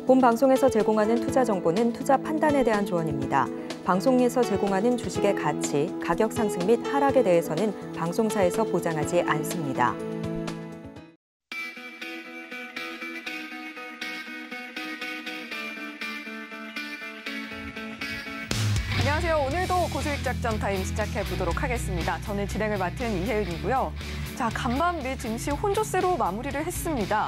본 방송에서 제공하는 투자 정보는 투자 판단에 대한 조언입니다. 방송에서 제공하는 주식의 가치, 가격 상승 및 하락에 대해서는 방송사에서 보장하지 않습니다. 안녕하세요. 오늘도 고수익 작전 타임 시작해 보도록 하겠습니다. 저는 진행을 맡은 이혜은이고요. 자, 간밤 미 증시 혼조세로 마무리를 했습니다.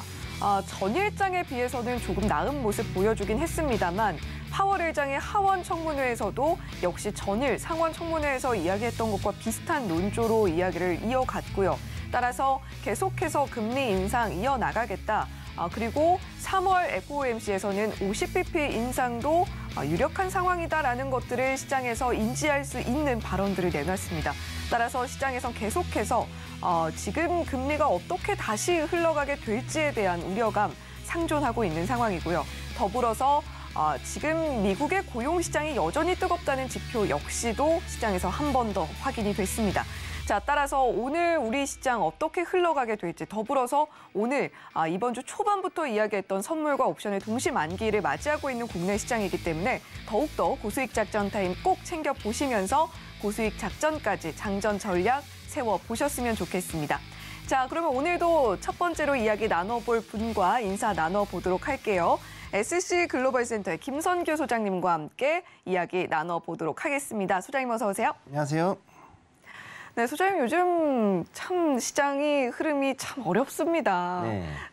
전일장에 비해서는 조금 나은 모습 보여주긴 했습니다만 파월 의장의 하원 청문회에서도 역시 전일 상원 청문회에서 이야기했던 것과 비슷한 논조로 이야기를 이어갔고요. 따라서 계속해서 금리 인상 이어나가겠다. 그리고 3월 FOMC에서는 50bp 인상도 유력한 상황이다라는 것들을 시장에서 인지할 수 있는 발언들을 내놨습니다. 따라서 시장에선 계속해서 지금 금리가 어떻게 다시 흘러가게 될지에 대한 우려감 상존하고 있는 상황이고요. 더불어서 지금 미국의 고용시장이 여전히 뜨겁다는 지표 역시도 시장에서 한 번 더 확인이 됐습니다. 자, 따라서 오늘 우리 시장 어떻게 흘러가게 될지 더불어서 오늘 이번 주 초반부터 이야기했던 선물과 옵션의 동시 만기를 맞이하고 있는 국내 시장이기 때문에 더욱더 고수익 작전 타임 꼭 챙겨보시면서 고수익 작전까지 장전 전략 세워보셨으면 좋겠습니다. 자, 그러면 오늘도 첫 번째로 이야기 나눠볼 분과 인사 나눠보도록 할게요. SC 글로벌 센터의 김선규 소장님과 함께 이야기 나눠보도록 하겠습니다. 소장님 어서 오세요. 안녕하세요. 네, 소장님 요즘 참 시장이 흐름이 참 어렵습니다.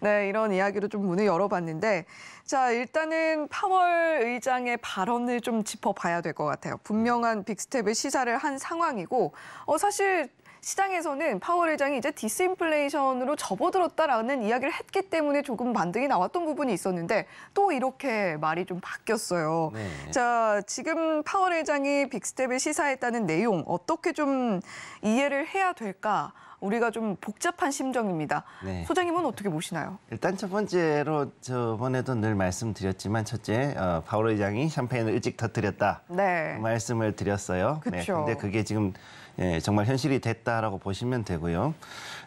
네, 이런 이야기로 좀 문을 열어봤는데 자, 일단은 파월 의장의 발언을 좀 짚어봐야 될 것 같아요. 분명한 빅스텝을 시사를 한 상황이고 사실 시장에서는 파월 의장이 이제 디스인플레이션으로 접어들었다라는 이야기를 했기 때문에 조금 반등이 나왔던 부분이 있었는데 또 이렇게 말이 좀 바뀌었어요. 네. 자, 지금 파월 의장이 빅스텝을 시사했다는 내용 어떻게 좀 이해를 해야 될까? 우리가 좀 복잡한 심정입니다. 네. 소장님은 어떻게 보시나요? 일단 첫 번째로 저번에도 늘 말씀드렸지만 첫째, 파월 의장이 샴페인을 일찍 터뜨렸다. 네. 말씀을 드렸어요. 그렇죠. 근데 그게 지금 정말 현실이 됐다라고 보시면 되고요.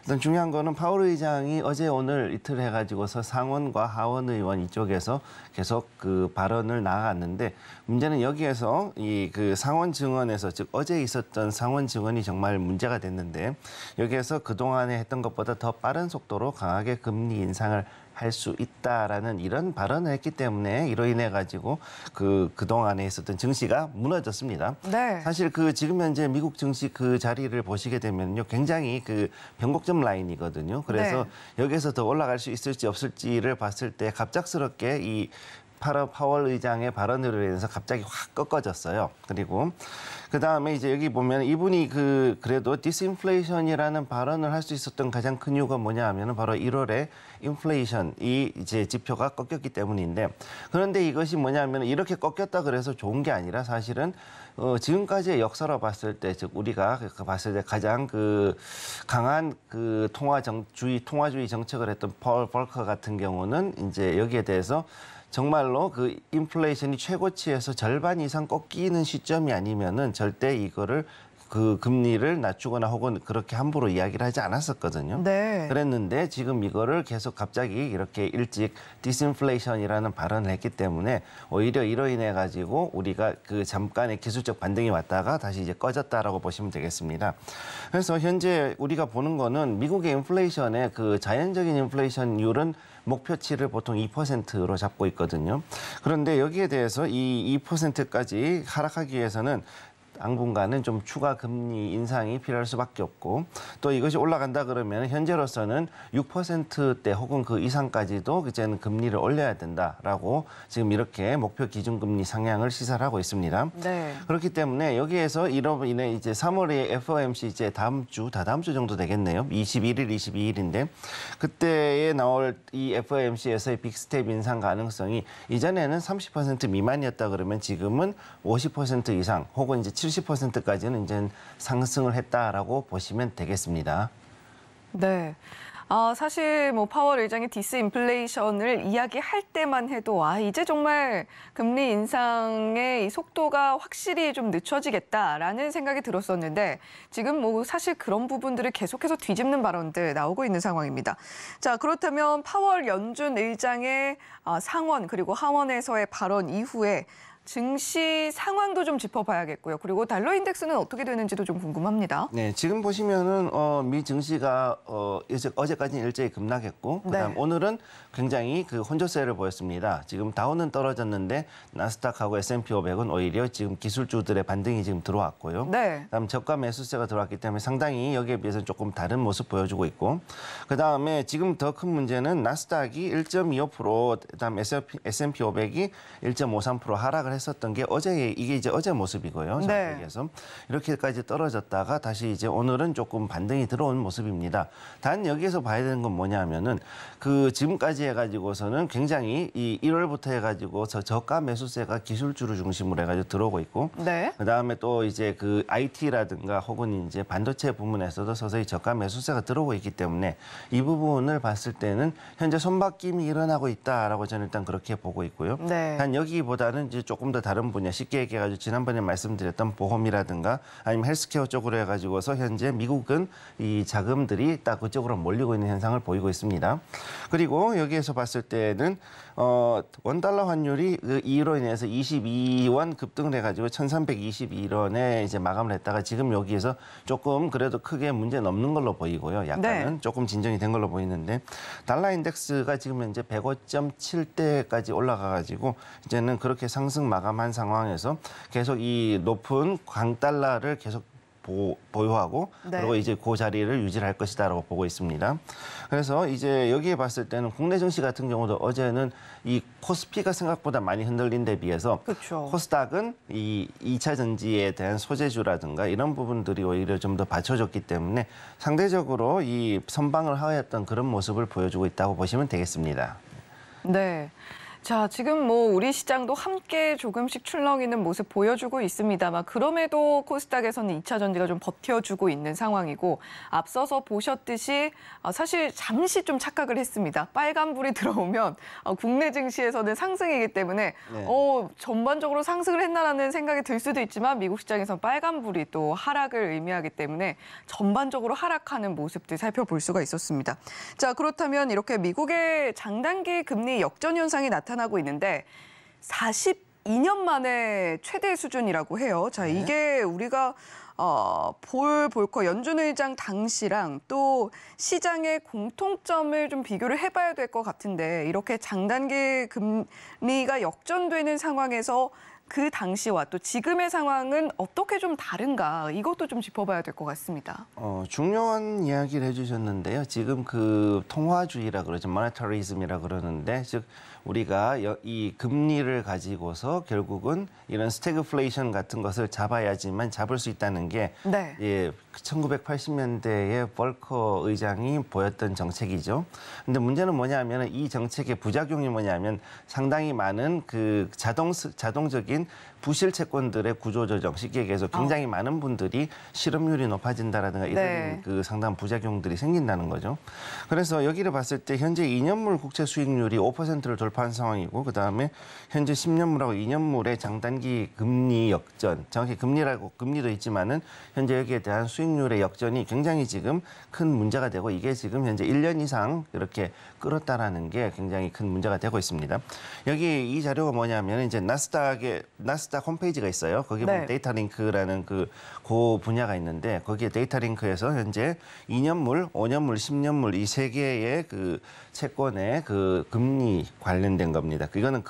일단 중요한 거는 파월 의장이 어제 오늘 이틀 해가지고서 상원과 하원 의원 이쪽에서 계속 그 발언을 나아갔는데 문제는 여기에서 그 상원 증언에서 즉 어제 있었던 상원 증언이 정말 문제가 됐는데 여기에서 그동안에 했던 것보다 더 빠른 속도로 강하게 금리 인상을 할 수 있다라는 이런 발언을 했기 때문에 이로 인해 가지고 그동안에 있었던 증시가 무너졌습니다. 네. 사실 지금 현재 미국 증시 그 자리를 보시게 되면요. 굉장히 변곡점 라인이거든요. 그래서 여기서 더 올라갈 수 있을지 없을지를 봤을 때 갑작스럽게 이 파월 의장의 발언으로 인해서 갑자기 확 꺾어졌어요. 그리고 그다음에 이제 여기 보면 이분이 그래도 디스인플레이션이라는 발언을 할 수 있었던 가장 큰 이유가 뭐냐 하면은 바로 1월에 인플레이션이 이제 지표가 꺾였기 때문인데 그런데 이것이 뭐냐면 이렇게 꺾였다 그래서 좋은 게 아니라 사실은 지금까지의 역사로 봤을 때 즉 우리가 봤을 때 가장 강한 통화주의 정책을 했던 폴 볼커 같은 경우는 이제 여기에 대해서 정말로 인플레이션이 최고치에서 절반 이상 꺾이는 시점이 아니면은 절대 이거를 금리를 낮추거나 혹은 그렇게 함부로 이야기를 하지 않았었거든요. 네. 그랬는데 지금 이거를 계속 갑자기 이렇게 일찍 디스인플레이션이라는 발언을 했기 때문에 오히려 이로 인해 가지고 우리가 잠깐의 기술적 반등이 왔다가 다시 이제 꺼졌다라고 보시면 되겠습니다. 그래서 현재 우리가 보는 거는 미국의 인플레이션의 자연적인 인플레이션율은 목표치를 보통 2%로 잡고 있거든요. 그런데 여기에 대해서 이 2%까지 하락하기 위해서는 당분간은 좀 추가 금리 인상이 필요할 수밖에 없고 또 이것이 올라간다 그러면 현재로서는 6%대 혹은 그 이상까지도 이제는 금리를 올려야 된다라고 지금 이렇게 목표 기준금리 상향을 시사를 하고 있습니다. 네. 그렇기 때문에 여기에서 이로 인해 이제 3월에 FOMC 이제 다다음 주 정도 되겠네요. 21일, 22일인데 그때에 나올 이 FOMC에서의 빅스텝 인상 가능성이 이전에는 30% 미만이었다 그러면 지금은 50% 이상 혹은 이제 70%까지는 이제 상승을 했다라고 보시면 되겠습니다. 네. 사실 뭐 파월 의장이 디스인플레이션을 이야기할 때만 해도 이제 정말 금리 인상의 이 속도가 확실히 좀 늦춰지겠다라는 생각이 들었었는데 지금 뭐 사실 그런 부분들을 계속해서 뒤집는 발언들 나오고 있는 상황입니다. 자, 그렇다면 파월 연준 의장의 상원 그리고 하원에서의 발언 이후에 증시 상황도 좀 짚어봐야겠고요. 그리고 달러 인덱스는 어떻게 되는지도 좀 궁금합니다. 네, 지금 보시면은 미 증시가 어제까지는 일제히 급락했고, 그다음 오늘은 굉장히 그 혼조세를 보였습니다. 지금 다우는 떨어졌는데 나스닥하고 S&P 500은 오히려 지금 기술주들의 반등이 지금 들어왔고요. 네. 그다음 저가 매수세가 들어왔기 때문에 상당히 여기에 비해서는 조금 다른 모습 보여주고 있고, 그다음에 지금 더 큰 문제는 나스닥이 1.25%, 그다음 S&P 500이 1.53% 하락을 했었던 게 이게 이제 어제 모습이고요. 네. 그래서 이렇게까지 떨어졌다가 다시 이제 오늘은 조금 반등이 들어온 모습입니다. 단 여기에서 봐야 되는 건 뭐냐면은 그 지금까지 해가지고서는 굉장히 이 1월부터 해가지고 저가 매수세가 기술주를 중심으로 해가지고 들어오고 있고, 네. 그다음에 또 이제 그 IT라든가 혹은 이제 반도체 부문에서도 서서히 저가 매수세가 들어오고 있기 때문에 이 부분을 봤을 때는 현재 손바뀜이 일어나고 있다라고 저는 일단 그렇게 보고 있고요. 네. 단 여기보다는 이제 조금 더 다른 분야, 쉽게 얘기해가지고 지난번에 말씀드렸던 보험이라든가 아니면 헬스케어 쪽으로 해가지고서 현재 미국은 이 자금들이 딱 그쪽으로 몰리고 있는 현상을 보이고 있습니다. 그리고 여기에서 봤을 때는 원달러 환율이 그 이로 인해서 22원 급등을 해가지고 1,322원에 이제 마감을 했다가 지금 여기에서 조금 그래도 크게 문제는 없는 걸로 보이고요. 약간은 네. 조금 진정이 된 걸로 보이는데 달러 인덱스가 지금 현재 105.7대까지 올라가가지고 이제는 그렇게 상승 마감한 상황에서 계속 이 높은 강달러를 계속 보유하고 네. 그리고 이제 그 자리를 유지할 것이다라고 보고 있습니다. 그래서 이제 여기에 봤을 때는 국내 증시 같은 경우도 어제는 이 코스피가 생각보다 많이 흔들린 데 비해서 그렇죠. 코스닥은 이 2차 전지에 대한 소재주라든가 이런 부분들이 오히려 좀 더 받쳐줬기 때문에 상대적으로 이 선방을 하였던 그런 모습을 보여주고 있다고 보시면 되겠습니다. 네. 자, 지금 뭐 우리 시장도 함께 조금씩 출렁이는 모습 보여주고 있습니다만 그럼에도 코스닥에서는 2차 전지가 좀 버텨주고 있는 상황이고 앞서서 보셨듯이 사실 잠시 좀 착각을 했습니다. 빨간불이 들어오면 국내 증시에서는 상승이기 때문에 네. 전반적으로 상승을 했나라는 생각이 들 수도 있지만 미국 시장에서는 빨간불이 또 하락을 의미하기 때문에 전반적으로 하락하는 모습들 살펴볼 수가 있었습니다. 자, 그렇다면 이렇게 미국의 장단기 금리 역전 현상이 나타나고 있는데 42년 만에 최대 수준이라고 해요. 자, 네. 이게 우리가 볼커 연준 의장 당시랑 또 시장의 공통점을 좀 비교를 해봐야 될 것 같은데 이렇게 장단기 금리가 역전되는 상황에서 그 당시와 또 지금의 상황은 어떻게 좀 다른가 이것도 좀 짚어봐야 될 것 같습니다. 중요한 이야기를 해주셨는데요. 지금 그 통화주의라 그러죠. 모네터리즘이라 그러는데 즉 우리가 이 금리를 가지고서 결국은 이런 스태그플레이션 같은 것을 잡아야지만 잡을 수 있다는 게 네. 1980년대에 볼커 의장이 보였던 정책이죠. 근데 문제는 뭐냐면 이 정책의 부작용이 뭐냐면 상당히 많은 그 자동적인 부실 채권들의 구조조정, 쉽게 얘기해서 굉장히 많은 분들이 실업률이 높아진다라든가 이런 네. 그 상당한 부작용들이 생긴다는 거죠. 그래서 여기를 봤을 때 현재 2년물 국채 수익률이 5%를 돌파한 상황이고 그다음에 현재 10년물하고 2년물의 장단기 금리 역전, 정확히 금리도 있지만은 현재 여기에 대한 수익률의 역전이 굉장히 지금 큰 문제가 되고 이게 지금 현재 1년 이상 이렇게 끌었다라는 게 굉장히 큰 문제가 되고 있습니다. 여기 이 자료가 뭐냐면 이제 나스닥 홈페이지가 있어요. 거기 보면 네. 데이터 링크라는 그 분야가 있는데 거기에 데이터 링크에서 현재 2년물, 5년물, 10년물 이 세 개의 그 채권의 그 금리 관련된 겁니다. 이거는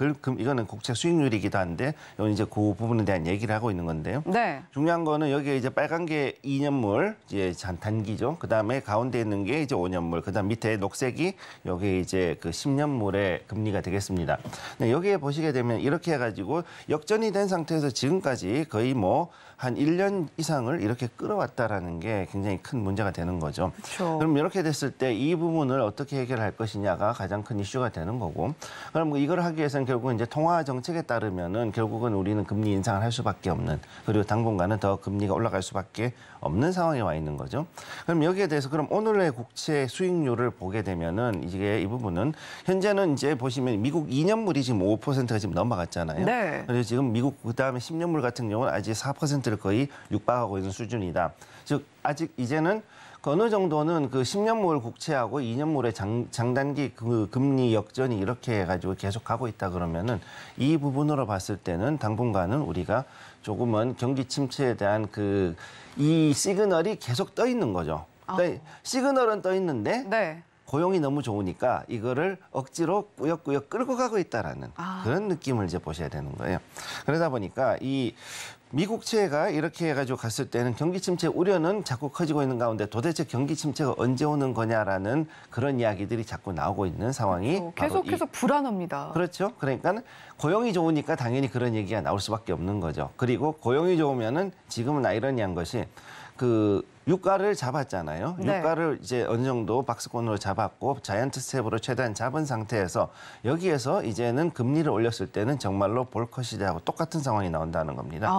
국채 수익률이기도 한데 이건 이제 그 부분에 대한 얘기를 하고 있는 건데요. 네. 중요한 거는 여기에 이제 빨간 게 2년물, 이제 단기죠. 그 다음에 가운데 있는 게 이제 5년물, 그 다음 밑에 녹색이 여기 이제 그 10년물의 금리가 되겠습니다. 네, 여기에 보시게 되면 이렇게 해가지고 역전이 된 상태에서 지금까지 거의 뭐 한 1년 이상을 이렇게 끌어왔다라는 게 굉장히 큰 문제가 되는 거죠. 그렇죠. 그럼 이렇게 됐을 때 이 부분을 어떻게 해결할 것이냐가 가장 큰 이슈가 되는 거고, 그럼 이걸 하기 위해서는 결국은 이제 통화 정책에 따르면은 결국은 우리는 금리 인상을 할 수밖에 없는, 그리고 당분간은 더 금리가 올라갈 수밖에 없는 상황에 와 있는 거죠. 그럼 여기에 대해서 그럼 오늘의 국채 수익률을 보게 되면은 이게 이 부분은 현재는 이제 보시면 미국 2년물이 지금 5%가 지금 넘어갔잖아요. 네. 그래서 지금 미국 그다음에 10년물 같은 경우는 아직 4%를 거의 육박하고 있는 수준이다. 즉 아직 이제는 어느 정도는 그 10년물 국채하고 2년물의 장단기 그 금리 역전이 이렇게 해가지고 계속 가고 있다 그러면은 이 부분으로 봤을 때는 당분간은 우리가 조금은 경기 침체에 대한 이 시그널이 계속 떠 있는 거죠. 그러니까 시그널은 떠 있는데 네. 고용이 너무 좋으니까 이거를 억지로 꾸역꾸역 끌고 가고 있다라는 그런 느낌을 이제 보셔야 되는 거예요. 그러다 보니까 이 미국채가 이렇게 해가지고 갔을 때는 경기 침체 우려는 자꾸 커지고 있는 가운데 도대체 경기 침체가 언제 오는 거냐라는 그런 이야기들이 자꾸 나오고 있는 상황이 계속해서 불안합니다. 그렇죠. 그러니까 고용이 좋으니까 당연히 그런 얘기가 나올 수밖에 없는 거죠. 그리고 고용이 좋으면은 지금은 아이러니한 것이 유가를 잡았잖아요. 네. 유가를 이제 어느 정도 박스권으로 잡았고 자이언트 스텝으로 최대한 잡은 상태에서 여기에서 이제는 금리를 올렸을 때는 정말로 볼커 시대하고 똑같은 상황이 나온다는 겁니다.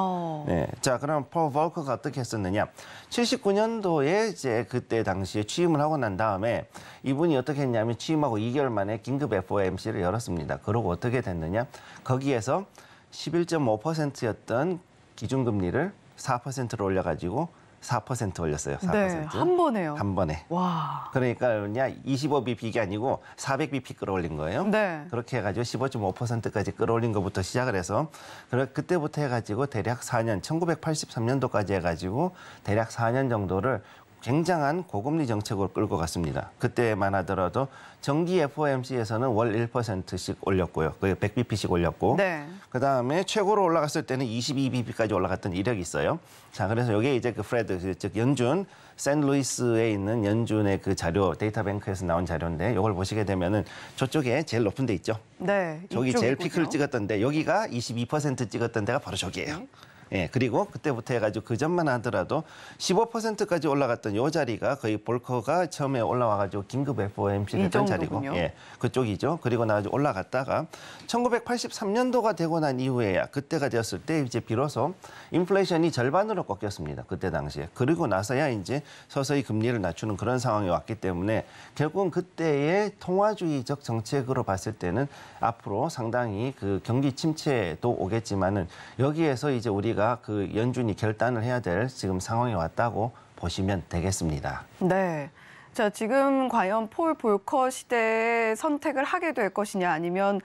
네. 자, 그럼 폴 볼커가 어떻게 했었느냐? 79년도에 이제 그때 당시에 취임을 하고 난 다음에 이분이 어떻게 했냐면 취임하고 2개월 만에 긴급 FOMC를 열었습니다. 그러고 어떻게 됐느냐? 거기에서 11.5%였던 기준금리를 4%로 올려가지고 4% 올렸어요. 4%. 네, 한 번에요. 한 번에. 와. 그러니까 25bp가 아니고 400bp 끌어올린 거예요. 네. 그렇게 해가지고 15.5%까지 끌어올린 것부터 시작을 해서 그때부터 해가지고 대략 4년, 1983년도까지 해가지고 대략 4년 정도를 굉장한 고금리 정책으로 끌고 갔습니다. 그때만 하더라도 정기 FOMC에서는 월 1%씩 올렸고요. 거의 100bp씩 올렸고. 네. 그다음에 최고로 올라갔을 때는 22bp까지 올라갔던 이력이 있어요. 자, 그래서 이게 이제 프레드, 즉 연준, 샌루이스에 있는 연준의 그 자료, 데이터뱅크에서 나온 자료인데 이걸 보시게 되면은 저쪽에 제일 높은 데 있죠. 네. 저기 제일 이쪽이군요. 피크를 찍었던데 여기가 22% 찍었던 데가 바로 저기예요. 네. 예, 그리고 그때부터 해가지고 그 전만 하더라도 15%까지 올라갔던 요 자리가 거의 볼커가 처음에 올라와가지고 긴급 FOMC를 했던 자리고, 예, 그쪽이죠. 그리고 나가지고 올라갔다가 1983년도가 되고 난 이후에야 그때가 되었을 때 이제 비로소 인플레이션이 절반으로 꺾였습니다. 그때 당시에. 그리고 나서야 이제 서서히 금리를 낮추는 그런 상황이 왔기 때문에 결국은 그때의 통화주의적 정책으로 봤을 때는 앞으로 상당히 그 경기 침체도 오겠지만은 여기에서 이제 우리가 그 연준이 결단을 해야 될 지금 상황이 왔다고 보시면 되겠습니다. 네. 자, 지금 과연 폴 볼커 시대에 선택을 하게 될 것이냐 아니면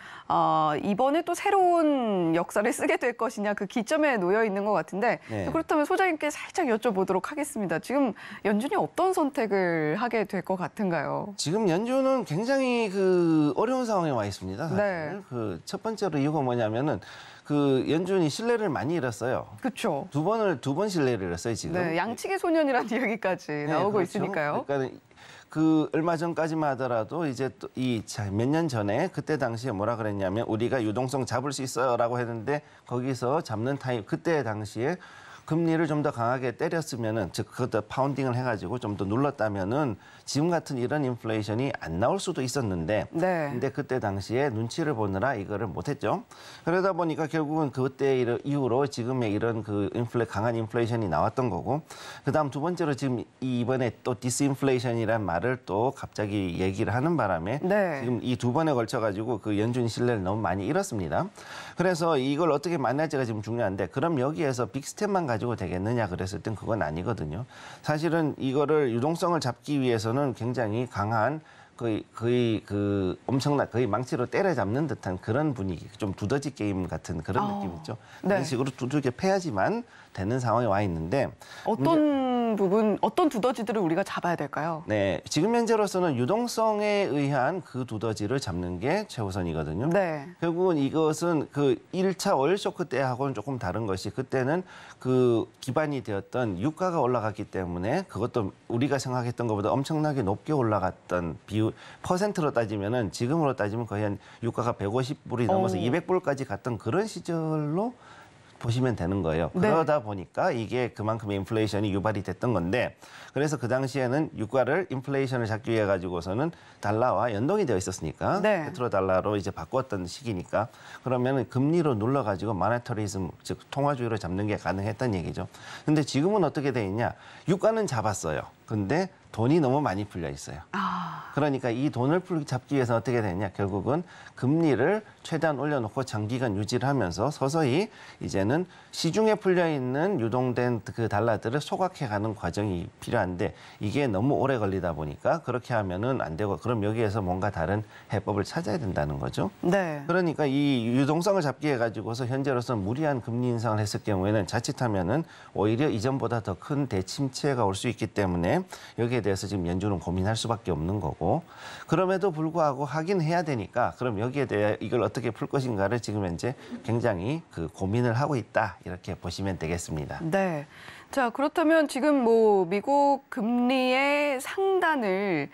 이번에 또 새로운 역사를 쓰게 될 것이냐 그 기점에 놓여 있는 것 같은데 네. 그렇다면 소장님께 살짝 여쭤보도록 하겠습니다. 지금 연준이 어떤 선택을 하게 될 것 같은가요? 지금 연준은 굉장히 어려운 상황에 와 있습니다. 사실. 네. 첫 번째로 이유가 뭐냐면은 연준이 신뢰를 많이 잃었어요. 그렇죠. 두 번 신뢰를 잃었어요, 지금. 네, 양측의 소년이라는 이야기까지 나오고 그렇죠. 있으니까요. 그러니까 얼마 전까지만 하더라도 이제 또 몇 년 전에 그때 당시에 뭐라 그랬냐면 우리가 유동성 잡을 수 있어요라고 했는데 거기서 잡는 타임 그때 당시에 금리를 좀 더 강하게 때렸으면은 즉 그것도 파운딩을 해가지고 좀 더 눌렀다면은 지금 같은 이런 인플레이션이 안 나올 수도 있었는데, 네. 근데 그때 당시에 눈치를 보느라 이거를 못했죠. 그러다 보니까 결국은 그때 이후로 지금의 이런 강한 인플레이션이 나왔던 거고, 그다음 두 번째로 지금 이번에 또 디스인플레이션이란 말을 또 갑자기 얘기를 하는 바람에 네. 지금 이 두 번에 걸쳐가지고 연준 신뢰를 너무 많이 잃었습니다. 그래서 이걸 어떻게 만날지가 지금 중요한데, 그럼 여기에서 빅스텝만 가지고 되겠느냐 그랬을 땐 그건 아니거든요. 사실은 이거를 유동성을 잡기 위해서는 굉장히 강한 거의 엄청난 거의 망치로 때려잡는 듯한 그런 분위기, 좀 두더지 게임 같은 그런 느낌 있죠. 네. 그런 식으로 두들겨 패야지만 되는 상황에 와 있는데 어떤 부분 어떤 두더지들을 우리가 잡아야 될까요? 네, 지금 현재로서는 유동성에 의한 그 두더지를 잡는 게 최우선이거든요. 네. 결국은 이것은 그 1차 오일 쇼크 때하고는 조금 다른 것이 그때는 그 기반이 되었던 유가가 올라갔기 때문에 그것도 우리가 생각했던 것보다 엄청나게 높게 올라갔던 비율 퍼센트로 따지면은 지금으로 따지면 거의 한 유가가 150불이 넘어서 200불까지 갔던 그런 시절로 보시면 되는 거예요. 네. 그러다 보니까 이게 그만큼의 인플레이션이 유발이 됐던 건데 그래서 그 당시에는 유가를 인플레이션을 잡기 위해 가지고서는 달러와 연동이 되어 있었으니까 네. 페트로달러로 이제 바꿨던 시기니까 그러면은 금리로 눌러 가지고 마네터리즘 즉 통화주의로 잡는 게 가능했던 얘기죠. 근데 지금은 어떻게 돼 있냐? 유가는 잡았어요. 근데 돈이 너무 많이 풀려 있어요. 그러니까 이 돈을 잡기 위해서 어떻게 되냐? 결국은 금리를 최대한 올려놓고 장기간 유지를 하면서 서서히 이제는 시중에 풀려 있는 유동된 그 달러들을 소각해가는 과정이 필요한데 이게 너무 오래 걸리다 보니까 그렇게 하면은 안 되고 그럼 여기에서 뭔가 다른 해법을 찾아야 된다는 거죠. 네. 그러니까 이 유동성을 잡기 해 가지고서 현재로서는 무리한 금리 인상을 했을 경우에는 자칫하면은 오히려 이전보다 더 큰 대침체가 올 수 있기 때문에 여기에 대해서 지금 연준은 고민할 수밖에 없는 거고 그럼에도 불구하고 하긴 해야 되니까 그럼 여기에 대해 이걸 어떻게 풀 것인가를 지금 현재 굉장히 그 고민을 하고 있다 이렇게 보시면 되겠습니다. 네. 자, 그렇다면 지금 뭐 미국 금리의 상단을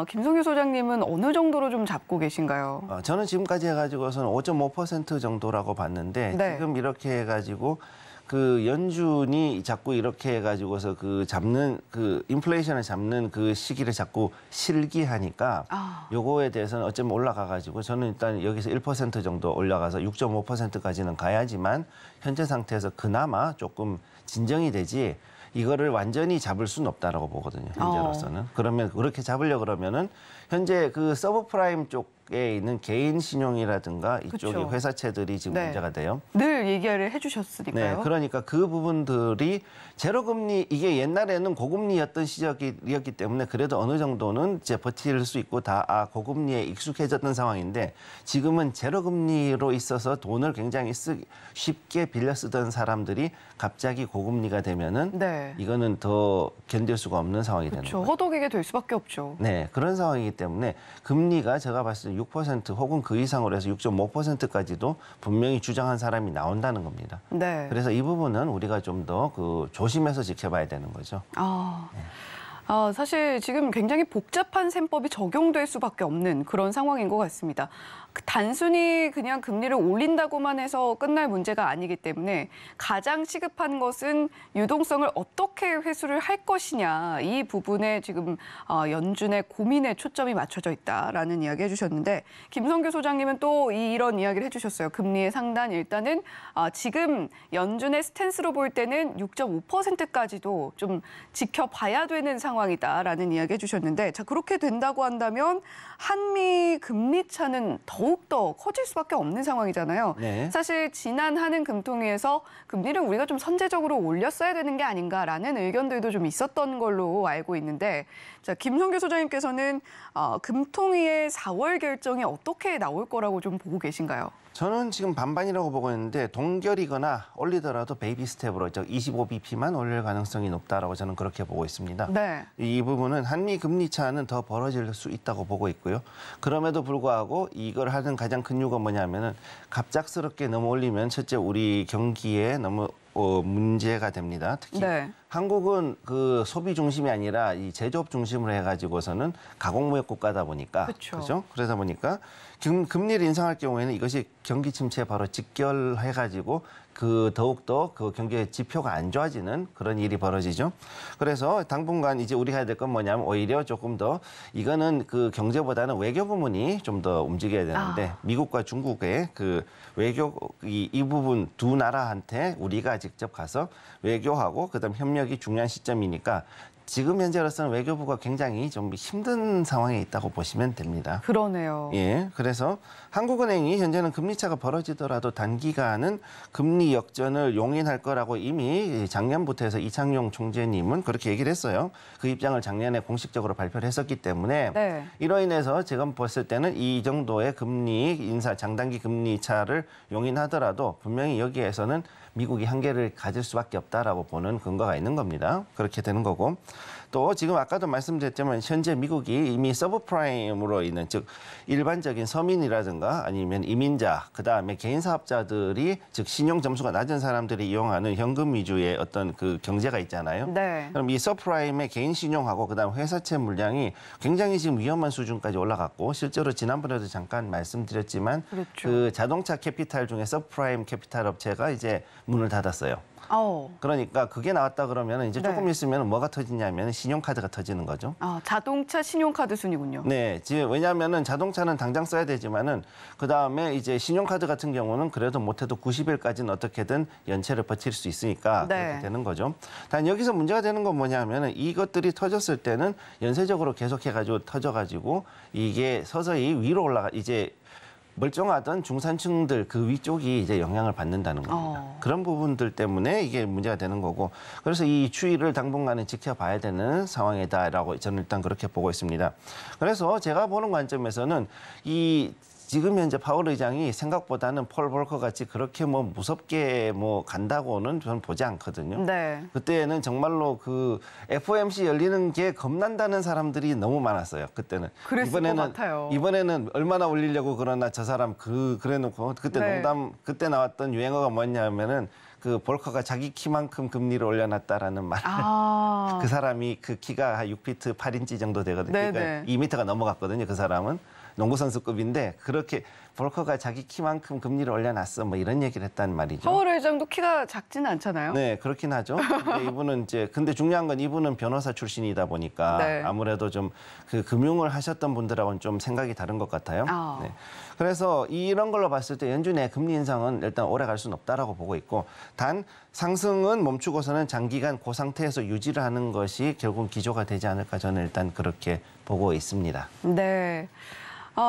김성규 소장님은 어느 정도로 좀 잡고 계신가요? 저는 지금까지 해가지고서는 5.5% 정도라고 봤는데 네. 지금 이렇게 해가지고 그 연준이 자꾸 이렇게 해가지고서 그 잡는 그 인플레이션을 잡는 그 시기를 자꾸 실기하니까 요거에 대해서는 어쩌면 올라가가지고 저는 일단 여기서 1% 정도 올라가서 6.5%까지는 가야지만 현재 상태에서 그나마 조금 진정이 되지 이거를 완전히 잡을 수는 없다라고 보거든요. 현재로서는. 그러면 그렇게 잡으려 그러면은 현재 그 서브프라임 쪽에 있는 개인 신용이라든가 이쪽의 그쵸. 회사채들이 지금 네. 문제가 돼요. 늘 얘기를 해주셨으니까요. 네, 그러니까 그 부분들이 제로금리 이게 옛날에는 고금리였던 시절이었기 때문에 그래도 어느 정도는 이제 버틸 수 있고 다 고금리에 익숙해졌던 상황인데 지금은 제로금리로 있어서 돈을 굉장히 쉽게 빌려 쓰던 사람들이 갑자기 고금리가 되면은 네. 이거는 더 견딜 수가 없는 상황이 되는 그렇죠. 거죠. 허덕이게 될 수밖에 없죠. 네, 그런 상황이기 때문에 금리가 제가 봤을 때 6% 혹은 그 이상으로 해서 6.5%까지도 분명히 주장한 사람이 나온다는 겁니다. 네. 그래서 이 부분은 우리가 좀 더 그 조심해서 지켜봐야 되는 거죠. 사실 지금 굉장히 복잡한 셈법이 적용될 수밖에 없는 그런 상황인 것 같습니다. 단순히 그냥 금리를 올린다고만 해서 끝날 문제가 아니기 때문에 가장 시급한 것은 유동성을 어떻게 회수를 할 것이냐. 이 부분에 지금 연준의 고민에 초점이 맞춰져 있다라는 이야기 해주셨는데 김성규 소장님은 또 이런 이야기를 해주셨어요. 금리의 상단 일단은 지금 연준의 스탠스로 볼 때는 6.5%까지도 좀 지켜봐야 되는 상황이다라는 이야기 해주셨는데 자 그렇게 된다고 한다면 한미 금리 차는 더욱더 커질 수밖에 없는 상황이잖아요. 네. 사실 지난 한은 금통위에서 금리를 우리가 좀 선제적으로 올렸어야 되는 게 아닌가라는 의견들도 좀 있었던 걸로 알고 있는데 자 김성규 소장님께서는 금통위의 4월 결정이 어떻게 나올 거라고 좀 보고 계신가요? 저는 지금 반반이라고 보고 있는데 동결이거나 올리더라도 베이비 스텝으로 25bp만 올릴 가능성이 높다라고 저는 그렇게 보고 있습니다. 네. 이 부분은 한미 금리 차는 더 벌어질 수 있다고 보고 있고요. 그럼에도 불구하고 이걸 하는 가장 큰 이유가 뭐냐면은 갑작스럽게 너무 올리면 첫째 우리 경기에 너무 문제가 됩니다. 특히 네. 한국은 그 소비 중심이 아니라 이 제조업 중심으로 해가지고서는 가공무역 국가다 보니까 그렇죠. 그러다 보니까 금리를 인상할 경우에는 이것이 경기 침체에 바로 직결해가지고 그 더욱더 그 경기의 지표가 안 좋아지는 그런 일이 벌어지죠. 그래서 당분간 이제 우리가 해야 될 건 뭐냐면 오히려 조금 더 이거는 그 경제보다는 외교 부문이 좀 더 움직여야 되는데 미국과 중국의 그 외교 이 부분 두 나라한테 우리가 직접 가서 외교하고 그다음 협력이 중요한 시점이니까 지금 현재로서는 외교부가 굉장히 좀 힘든 상황에 있다고 보시면 됩니다. 그러네요. 예, 그래서 한국은행이 현재는 금리차가 벌어지더라도 단기간은 금리 역전을 용인할 거라고 이미 작년부터 해서 이창용 총재님은 그렇게 얘기를 했어요. 그 입장을 작년에 공식적으로 발표를 했었기 때문에 네. 이로 인해서 제가 봤을 때는 이 정도의 금리 인사, 장단기 금리 차를 용인하더라도 분명히 여기에서는 미국이 한계를 가질 수밖에 없다라고 보는 근거가 있는 겁니다. 그렇게 되는 거고. 또 지금 아까도 말씀드렸지만 현재 미국이 이미 서브프라임으로 있는 즉 일반적인 서민이라든가 아니면 이민자 그다음에 개인 사업자들이 즉 신용 점수가 낮은 사람들이 이용하는 현금 위주의 어떤 그 경제가 있잖아요. 네. 그럼 이 서브프라임의 개인 신용하고 그다음 회사채 물량이 굉장히 지금 위험한 수준까지 올라갔고 실제로 지난번에도 잠깐 말씀드렸지만 그렇죠. 그 자동차 캐피탈 중에 서브프라임 캐피탈 업체가 이제 문을 닫았어요. 그러니까 그게 나왔다 그러면 이제 조금 네. 있으면 뭐가 터지냐면 신용카드가 터지는 거죠. 자동차 신용카드 순이군요. 네, 지금 왜냐하면은 자동차는 당장 써야 되지만은 그 다음에 이제 신용카드 같은 경우는 그래도 못해도 90일까지는 어떻게든 연체를 버틸 수 있으니까 네. 그렇게 되는 거죠. 단 여기서 문제가 되는 건 뭐냐면은 이것들이 터졌을 때는 연쇄적으로 계속해가지고 터져가지고 이게 서서히 위로 올라가 이제. 멀쩡하던 중산층들 그 위쪽이 이제 영향을 받는다는 겁니다. 그런 부분들 때문에 이게 문제가 되는 거고 그래서 이 추이를 당분간은 지켜봐야 되는 상황이다라고 저는 일단 그렇게 보고 있습니다. 그래서 제가 보는 관점에서는 이 지금 현재 파월 의장이 생각보다는 폴 볼커 같이 그렇게 뭐 무섭게 뭐 간다고는 저는 보지 않거든요. 네. 그때는 정말로 그 FOMC 열리는 게 겁난다는 사람들이 너무 많았어요. 그때는. 그랬을 것 같아요. 이번에는 얼마나 올리려고 그러나 저 사람 그래놓고 그때 네. 그때 나왔던 유행어가 뭐냐면은 그 볼커가 자기 키만큼 금리를 올려놨다라는 말. 그 사람이 그 키가 한 6피트 8인치 정도 되거든요. 그러니까 2m가 넘어갔거든요. 그 사람은. 농구 선수급인데 그렇게 볼커가 자기 키만큼 금리를 올려놨어 뭐 이런 얘기를 했단 말이죠. 파월 의장도 키가 작지는 않잖아요. 네, 그렇긴 하죠. 근데 이분은 이제 근데 중요한 건 이분은 변호사 출신이다 보니까 네. 아무래도 좀 그 금융을 하셨던 분들하고는 좀 생각이 다른 것 같아요. 네. 그래서 이런 걸로 봤을 때 연준의 금리 인상은 일단 오래 갈 수는 없다라고 보고 있고 단 상승은 멈추고서는 장기간 그 상태에서 유지를 하는 것이 결국 기조가 되지 않을까 저는 일단 그렇게 보고 있습니다. 네.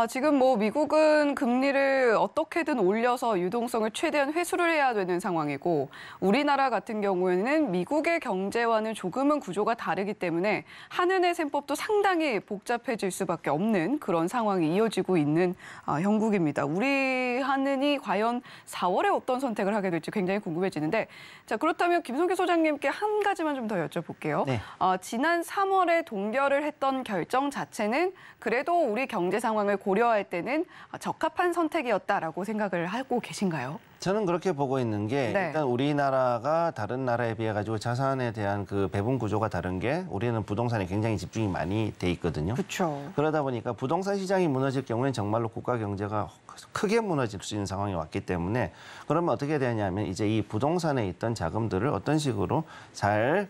지금 뭐 미국은 금리를 어떻게든 올려서 유동성을 최대한 회수를 해야 되는 상황이고 우리나라 같은 경우에는 미국의 경제와는 조금은 구조가 다르기 때문에 한은의 셈법도 상당히 복잡해질 수밖에 없는 그런 상황이 이어지고 있는 형국입니다. 우리 한은이 과연 4월에 어떤 선택을 하게 될지 굉장히 궁금해지는데 자 그렇다면 김성규 소장님께 한 가지만 좀 더 여쭤볼게요. 네. 지난 3월에 동결을 했던 결정 자체는 그래도 우리 경제 상황을 고려할 때는 적합한 선택이었다라고 생각을 하고 계신가요? 저는 그렇게 보고 있는 게 네. 일단 우리나라가 다른 나라에 비해 가지고 자산에 대한 그 배분 구조가 다른 게 우리는 부동산에 굉장히 집중이 많이 돼 있거든요. 그렇죠. 그러다 보니까 부동산 시장이 무너질 경우에는 정말로 국가 경제가 크게 무너질 수 있는 상황이 왔기 때문에 그러면 어떻게 되냐면 이제 이 부동산에 있던 자금들을 어떤 식으로 잘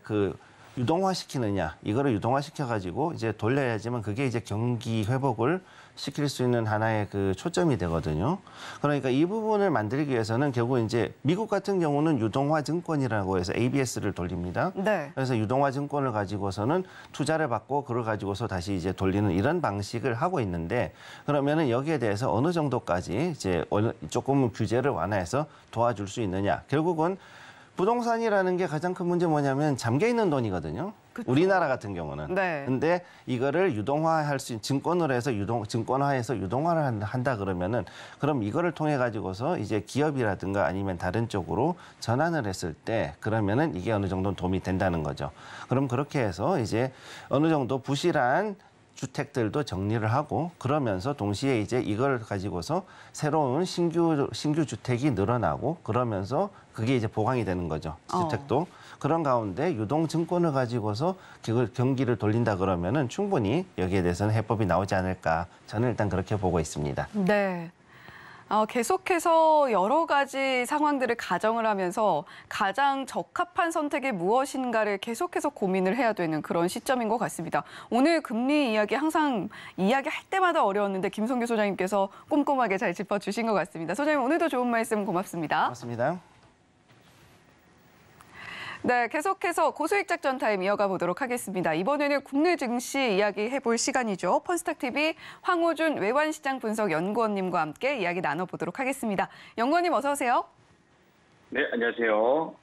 유동화시키느냐 이거를 유동화시켜가지고 이제 돌려야지만 그게 이제 경기 회복을 시킬 수 있는 하나의 그 초점이 되거든요. 그러니까 이 부분을 만들기 위해서는 결국 이제 미국 같은 경우는 유동화 증권이라고 해서 ABS를 돌립니다. 네. 그래서 유동화 증권을 가지고서는 투자를 받고 그걸 가지고서 다시 이제 돌리는 이런 방식을 하고 있는데 그러면은 여기에 대해서 어느 정도까지 이제 조금 규제를 완화해서 도와줄 수 있느냐. 결국은 부동산이라는 게 가장 큰 문제 뭐냐면 잠겨 있는 돈이거든요. 그쵸. 우리나라 같은 경우는. 네. 근데 이거를 유동화할 수 있는 증권으로 해서 증권화해서 유동화를 한다 그러면은 그럼 이거를 통해 가지고서 이제 기업이라든가 아니면 다른 쪽으로 전환을 했을 때 그러면은 이게 어느 정도 도움이 된다는 거죠. 그럼 그렇게 해서 이제 어느 정도 부실한 주택들도 정리를 하고 그러면서 동시에 이제 이걸 가지고서 새로운 신규 주택이 늘어나고 그러면서 그게 이제 보강이 되는 거죠. 주택도. 그런 가운데 유동증권을 가지고서 경기를 돌린다 그러면은 충분히 여기에 대해서는 해법이 나오지 않을까. 저는 일단 그렇게 보고 있습니다. 네. 계속해서 여러 가지 상황들을 가정을 하면서 가장 적합한 선택이 무엇인가를 계속해서 고민을 해야 되는 그런 시점인 것 같습니다. 오늘 금리 이야기 항상 이야기할 때마다 어려웠는데 김성규 소장님께서 꼼꼼하게 잘 짚어주신 것 같습니다. 소장님 오늘도 좋은 말씀 고맙습니다. 고맙습니다. 네, 계속해서 고수익 작전 타임 이어가 보도록 하겠습니다. 이번에는 국내 증시 이야기 해볼 시간이죠. 펀스탁TV 황호준 외환시장 분석 연구원님과 함께 이야기 나눠보도록 하겠습니다. 연구원님 어서 오세요. 네, 안녕하세요.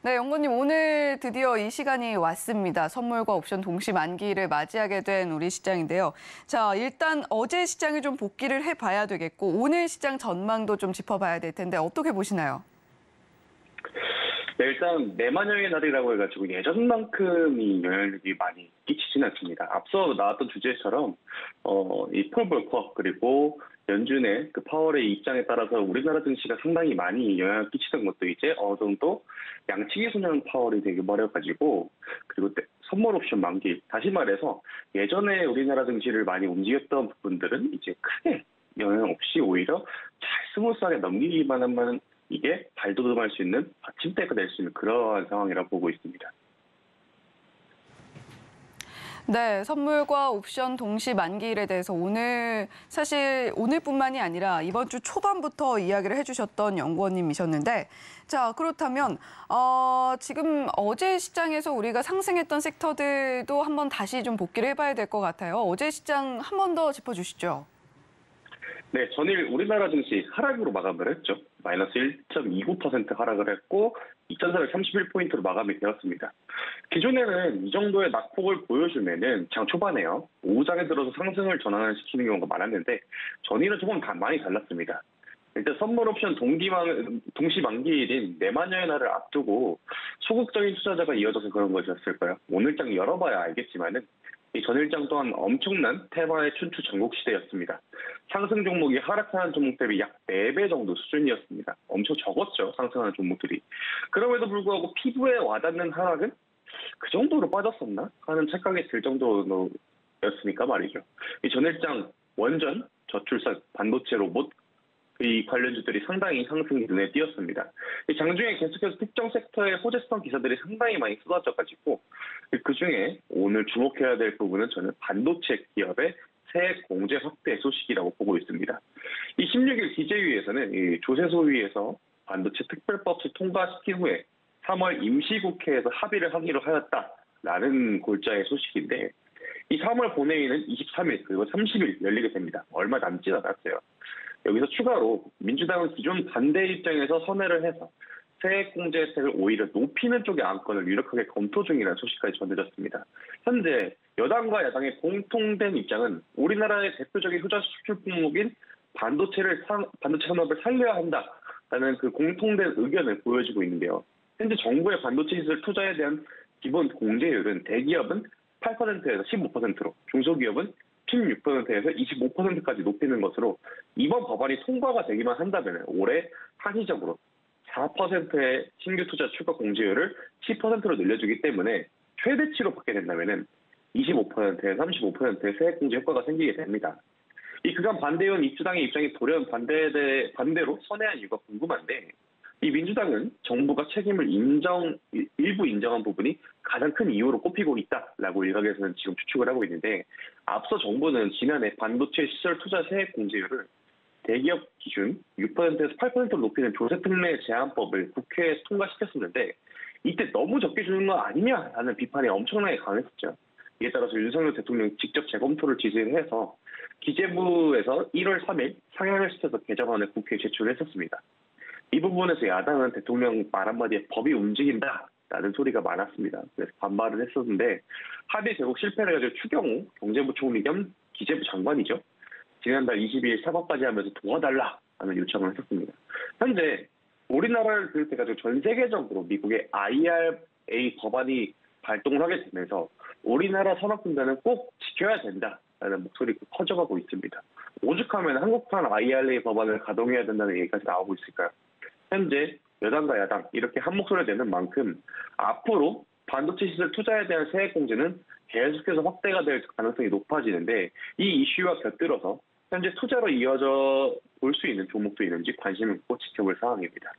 네, 연구원님 오늘 드디어 이 시간이 왔습니다. 선물과 옵션 동시 만기를 맞이하게 된 우리 시장인데요. 자, 일단 어제 시장을 좀 복기를 해봐야 되겠고 오늘 시장 전망도 좀 짚어봐야 될 텐데 어떻게 보시나요? 네, 일단 내마녀의 날이라고 해가지고 예전만큼 이 영향력이 많이 끼치지는 않습니다. 앞서 나왔던 주제처럼 이 폴 볼커 그리고 연준의 그 파월의 입장에 따라서 우리나라 증시가 상당히 많이 영향을 끼치던 것도 이제 어느 정도 양측이 순환 파월이 되게 버려가지고 그리고 선물 옵션 만기 다시 말해서 예전에 우리나라 증시를 많이 움직였던 부분들은 이제 크게 영향 없이 오히려 잘 스무스하게 넘기기만 하면 이게 발돋움할 수 있는 받침대가 될 수 있는 그러한 상황이라고 보고 있습니다. 네, 선물과 옵션 동시 만기일에 대해서 사실 오늘뿐만이 아니라 이번 주 초반부터 이야기를 해주셨던 연구원님이셨는데, 자, 그렇다면 지금 어제 시장에서 우리가 상승했던 섹터들도 한번 다시 좀 복귀를 해봐야 될 것 같아요. 어제 시장 한 번 더 짚어주시죠. 네, 전일 우리나라 증시 하락으로 마감을 했죠. 마이너스 1.29% 하락을 했고 2,431포인트로 마감이 되었습니다. 기존에는 이 정도의 낙폭을 보여주면은 장 초반에요. 오후장에 들어서 상승을 전환시키는 경우가 많았는데 전일은 조금 많이 달랐습니다. 일단 선물 옵션 동시 만기일인 내마녀의 날을 앞두고 소극적인 투자자가 이어져서 그런 것이었을까요? 오늘장 열어봐야 알겠지만은 이 전일장 또한 엄청난 테마의 춘추 전국 시대였습니다. 상승 종목이 하락하는 종목 대비 약 4배 정도 수준이었습니다. 엄청 적었죠, 상승하는 종목들이. 그럼에도 불구하고 피부에 와닿는 하락은 그 정도로 빠졌었나 하는 착각이 들 정도였으니까 말이죠. 이 전일장 원전, 저출산, 반도체 로봇, 이 관련주들이 상당히 상승이 눈에 띄었습니다. 장중에 계속해서 특정 섹터의 호재성 기사들이 상당히 많이 쏟아져가지고 그중에 오늘 주목해야 될 부분은 저는 반도체 기업의 세액 공제 확대 소식이라고 보고 있습니다. 이 16일 기재위에서는 이 조세소위에서 반도체 특별법을 통과시킨 후에 3월 임시국회에서 합의를 하기로 하였다라는 골자의 소식인데 이 3월 본회의는 23일 그리고 30일 열리게 됩니다. 얼마 남지 않았어요. 여기서 추가로 민주당은 기존 반대 입장에서 선회를 해서 세액공제 혜택을 오히려 높이는 쪽의 안건을 유력하게 검토 중이라는 소식까지 전해졌습니다. 현재 여당과 야당의 공통된 입장은 우리나라의 대표적인 효자 수출 품목인 반도체 산업을 살려야 한다라는 그 공통된 의견을 보여주고 있는데요. 현재 정부의 반도체 시설 투자에 대한 기본 공제율은 대기업은 8%에서 15%로 중소기업은 16%에서 25%까지 높이는 것으로 이번 법안이 통과가 되기만 한다면 올해 한시적으로 4%의 신규 투자 추가 공제율을 10%로 늘려주기 때문에 최대치로 받게 된다면 25%에서 35%의 세액 공제 효과가 생기게 됩니다. 이 그간 반대해온 입주당의 입장이 돌연 반대로 선회한 이유가 궁금한데 이 민주당은 정부가 책임을 일부 인정한 부분이 가장 큰 이유로 꼽히고 있다라고 일각에서는 지금 추측을 하고 있는데 앞서 정부는 지난해 반도체 시설 투자 세액 공제율을 대기업 기준 6%에서 8%로 높이는 조세특례 제한법을 국회에서 통과시켰었는데 이때 너무 적게 주는 거 아니냐라는 비판이 엄청나게 강했었죠. 이에 따라서 윤석열 대통령이 직접 재검토를 지시해서 기재부에서 1월 3일 상향을 시켜서 개정안을 국회에 제출했었습니다. 이 부분에서 야당은 대통령 말 한마디에 법이 움직인다라는 소리가 많았습니다. 그래서 반발을 했었는데 합의 결국 실패를 해가지고 추경호 경제부총리 겸 기재부 장관이죠. 지난달 22일 사과까지 하면서 도와달라는 요청을 했었습니다. 현재 우리나라를 비롯해가지고 전 세계적으로 미국의 IRA 법안이 발동을 하게 되면서 우리나라 산업분야는 꼭 지켜야 된다라는 목소리가 커져가고 있습니다. 오죽하면 한국판 IRA 법안을 가동해야 된다는 얘기까지 나오고 있을까요? 현재 여당과 야당 이렇게 한 목소리를 내는 만큼 앞으로 반도체 시설 투자에 대한 세액 공제는 계속해서 확대가 될 가능성이 높아지는데 이 이슈와 곁들여서 현재 투자로 이어져 볼 수 있는 종목도 있는지 관심을 갖고 지켜볼 상황입니다.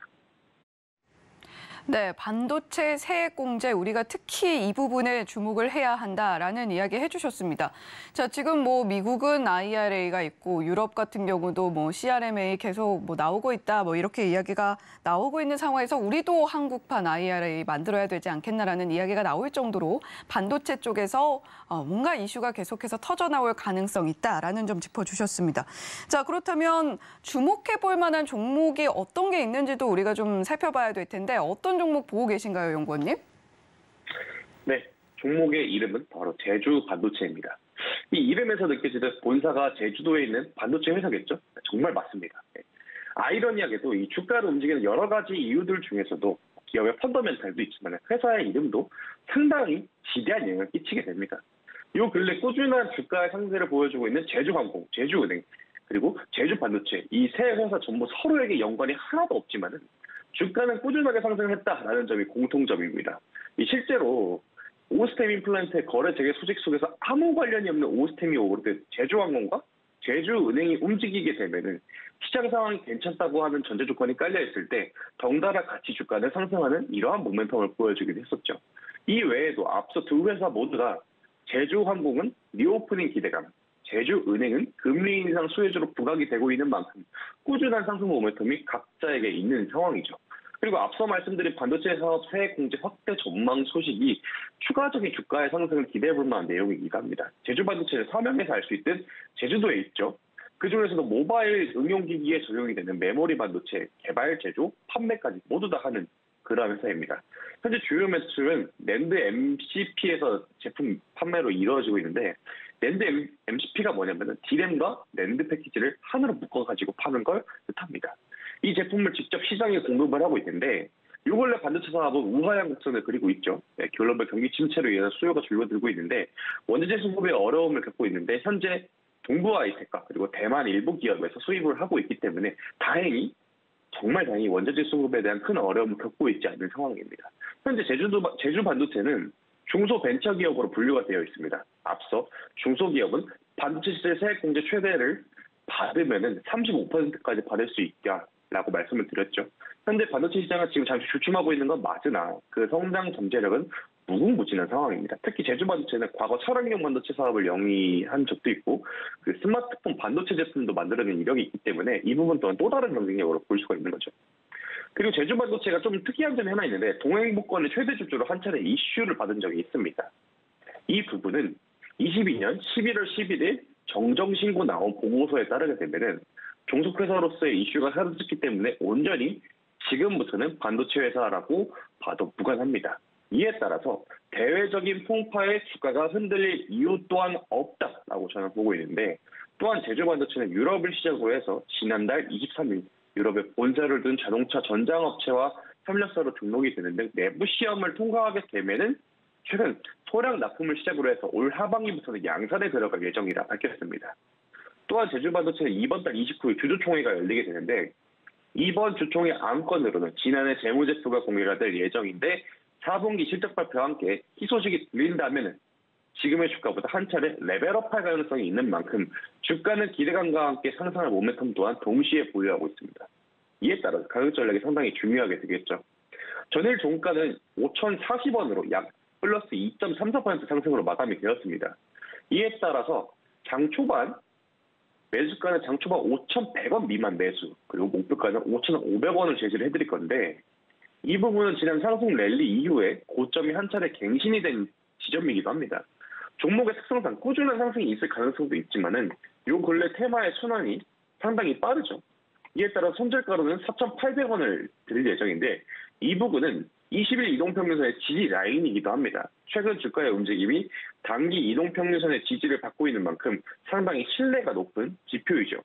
네, 반도체 세액 공제 우리가 특히 이 부분에 주목을 해야 한다라는 이야기 해주셨습니다. 자, 지금 뭐 미국은 IRA가 있고 유럽 같은 경우도 뭐 CRMA 계속 뭐 나오고 있다 뭐 이렇게 이야기가 나오고 있는 상황에서 우리도 한국판 IRA 만들어야 되지 않겠나라는 이야기가 나올 정도로 반도체 쪽에서 뭔가 이슈가 계속해서 터져 나올 가능성이 있다라는 점 짚어주셨습니다. 자, 그렇다면 주목해 볼 만한 종목이 어떤 게 있는지도 우리가 좀 살펴봐야 될 텐데 어떤 종목 보고 계신가요, 연구원님? 네, 종목의 이름은 바로 제주 반도체입니다. 이 이름에서 느껴지듯 본사가 제주도에 있는 반도체 회사겠죠? 정말 맞습니다. 네. 아이러니하게도 이 주가를 움직이는 여러 가지 이유들 중에서도 기업의 펀더멘탈도 있지만 회사의 이름도 상당히 지대한 영향을 끼치게 됩니다. 요 근래 꾸준한 주가의 상승세를 보여주고 있는 제주항공, 제주은행, 그리고 제주반도체 이 세 회사 전부 서로에게 연관이 하나도 없지만은 주가는 꾸준하게 상승했다라는 점이 공통점입니다. 실제로 오스템 임플란트의 거래 재개 소식 속에서 아무 관련이 없는 오스템이 오르듯 제주항공과 제주은행이 움직이게 되면은 시장 상황이 괜찮다고 하는 전제 조건이 깔려 있을 때 덩달아 가치 주가는 상승하는 이러한 모멘텀을 보여주기도 했었죠. 이 외에도 앞서 두 회사 모두 다 제주항공은 리오프닝 기대감, 제주은행은 금리 인상 수혜주로 부각이 되고 있는 만큼 꾸준한 상승 모멘텀이 각자에게 있는 상황이죠. 그리고 앞서 말씀드린 반도체 사업 세액 공제 확대 전망 소식이 추가적인 주가의 상승을 기대해볼 만한 내용이기도 합니다. 제주반도체는 서명에서 알 수 있듯 제주도에 있죠. 그중에서도 모바일 응용기기에 적용이 되는 메모리 반도체 개발, 제조, 판매까지 모두 다 하는 그러한 회사입니다. 현재 주요 매출은 낸드 MCP에서 제품 판매로 이루어지고 있는데 낸드 MCP가 뭐냐면 D램과 낸드 패키지를 하나로 묶어가지고 파는 걸 뜻합니다. 이 제품을 직접 시장에 공급을 하고 있는데 요 근래 반도체 사업은 우하향 곡선을 그리고 있죠. 글로벌 경기 침체로 인해서 수요가 줄어들고 있는데 원자재 수급에 어려움을 겪고 있는데 현재 동부 하이텍과 그리고 대만 일부 기업에서 수입을 하고 있기 때문에 다행히 정말 다행히 원자재 수급에 대한 큰 어려움을 겪고 있지 않는 상황입니다. 현재 제주 반도체는 중소벤처기업으로 분류가 되어 있습니다. 앞서 중소기업은 반도체 시세 세액 공제 최대를 받으면은 35%까지 받을 수 있다라고 말씀을 드렸죠. 현재 반도체 시장은 지금 잠시 주춤하고 있는 건 맞으나 그 성장 잠재력은 무궁무진한 상황입니다. 특히 제주반도체는 과거 차량용 반도체 사업을 영위한 적도 있고 그 스마트폰 반도체 제품도 만들어낸 이력이 있기 때문에 이 부분 또한 또 다른 경쟁력으로 볼 수가 있는 거죠. 그리고 제주반도체가 좀 특이한 점이 하나 있는데 동행복권의 최대 주주로 한 차례 이슈를 받은 적이 있습니다. 이 부분은 22년 11월 11일 정정신고 나온 보고서에 따르게 되면은 종속회사로서의 이슈가 사라졌기 때문에 온전히 지금부터는 반도체 회사라고 봐도 무관합니다. 이에 따라서 대외적인 풍파에 주가가 흔들릴 이유 또한 없다라고 저는 보고 있는데 또한 제주반도체는 유럽을 시작으로 해서 지난달 23일 유럽에 본사를 둔 자동차 전장업체와 협력사로 등록이 되는데 내부 시험을 통과하게 되면은 최근 소량 납품을 시작으로 해서 올 하반기부터는 양산에 들어갈 예정이라 밝혔습니다. 또한 제주반도체는 이번 달 29일 주주총회가 열리게 되는데 이번 주총회 안건으로는 지난해 재무제표가 공개가 될 예정인데 4분기 실적 발표와 함께 희소식이 들린다면 지금의 주가보다 한 차례 레벨업할 가능성이 있는 만큼 주가는 기대감과 함께 상승할 모멘텀 또한 동시에 보유하고 있습니다. 이에 따라 가격 전략이 상당히 중요하게 되겠죠. 전일 종가는 5,040원으로 약 플러스 2.34% 상승으로 마감이 되었습니다. 이에 따라서 장 초반 매수가는 장 초반 5,100원 미만 매수 그리고 목표가는 5,500원을 제시를 해드릴 건데 이 부분은 지난 상승 랠리 이후에 고점이 한 차례 갱신이 된 지점이기도 합니다. 종목의 특성상 꾸준한 상승이 있을 가능성도 있지만은 요 근래 테마의 순환이 상당히 빠르죠. 이에 따라 손절가로는 4,800원을 드릴 예정인데 이 부분은 20일 이동평균선의 지지 라인이기도 합니다. 최근 주가의 움직임이 단기 이동평균선의 지지를 받고 있는 만큼 상당히 신뢰가 높은 지표이죠.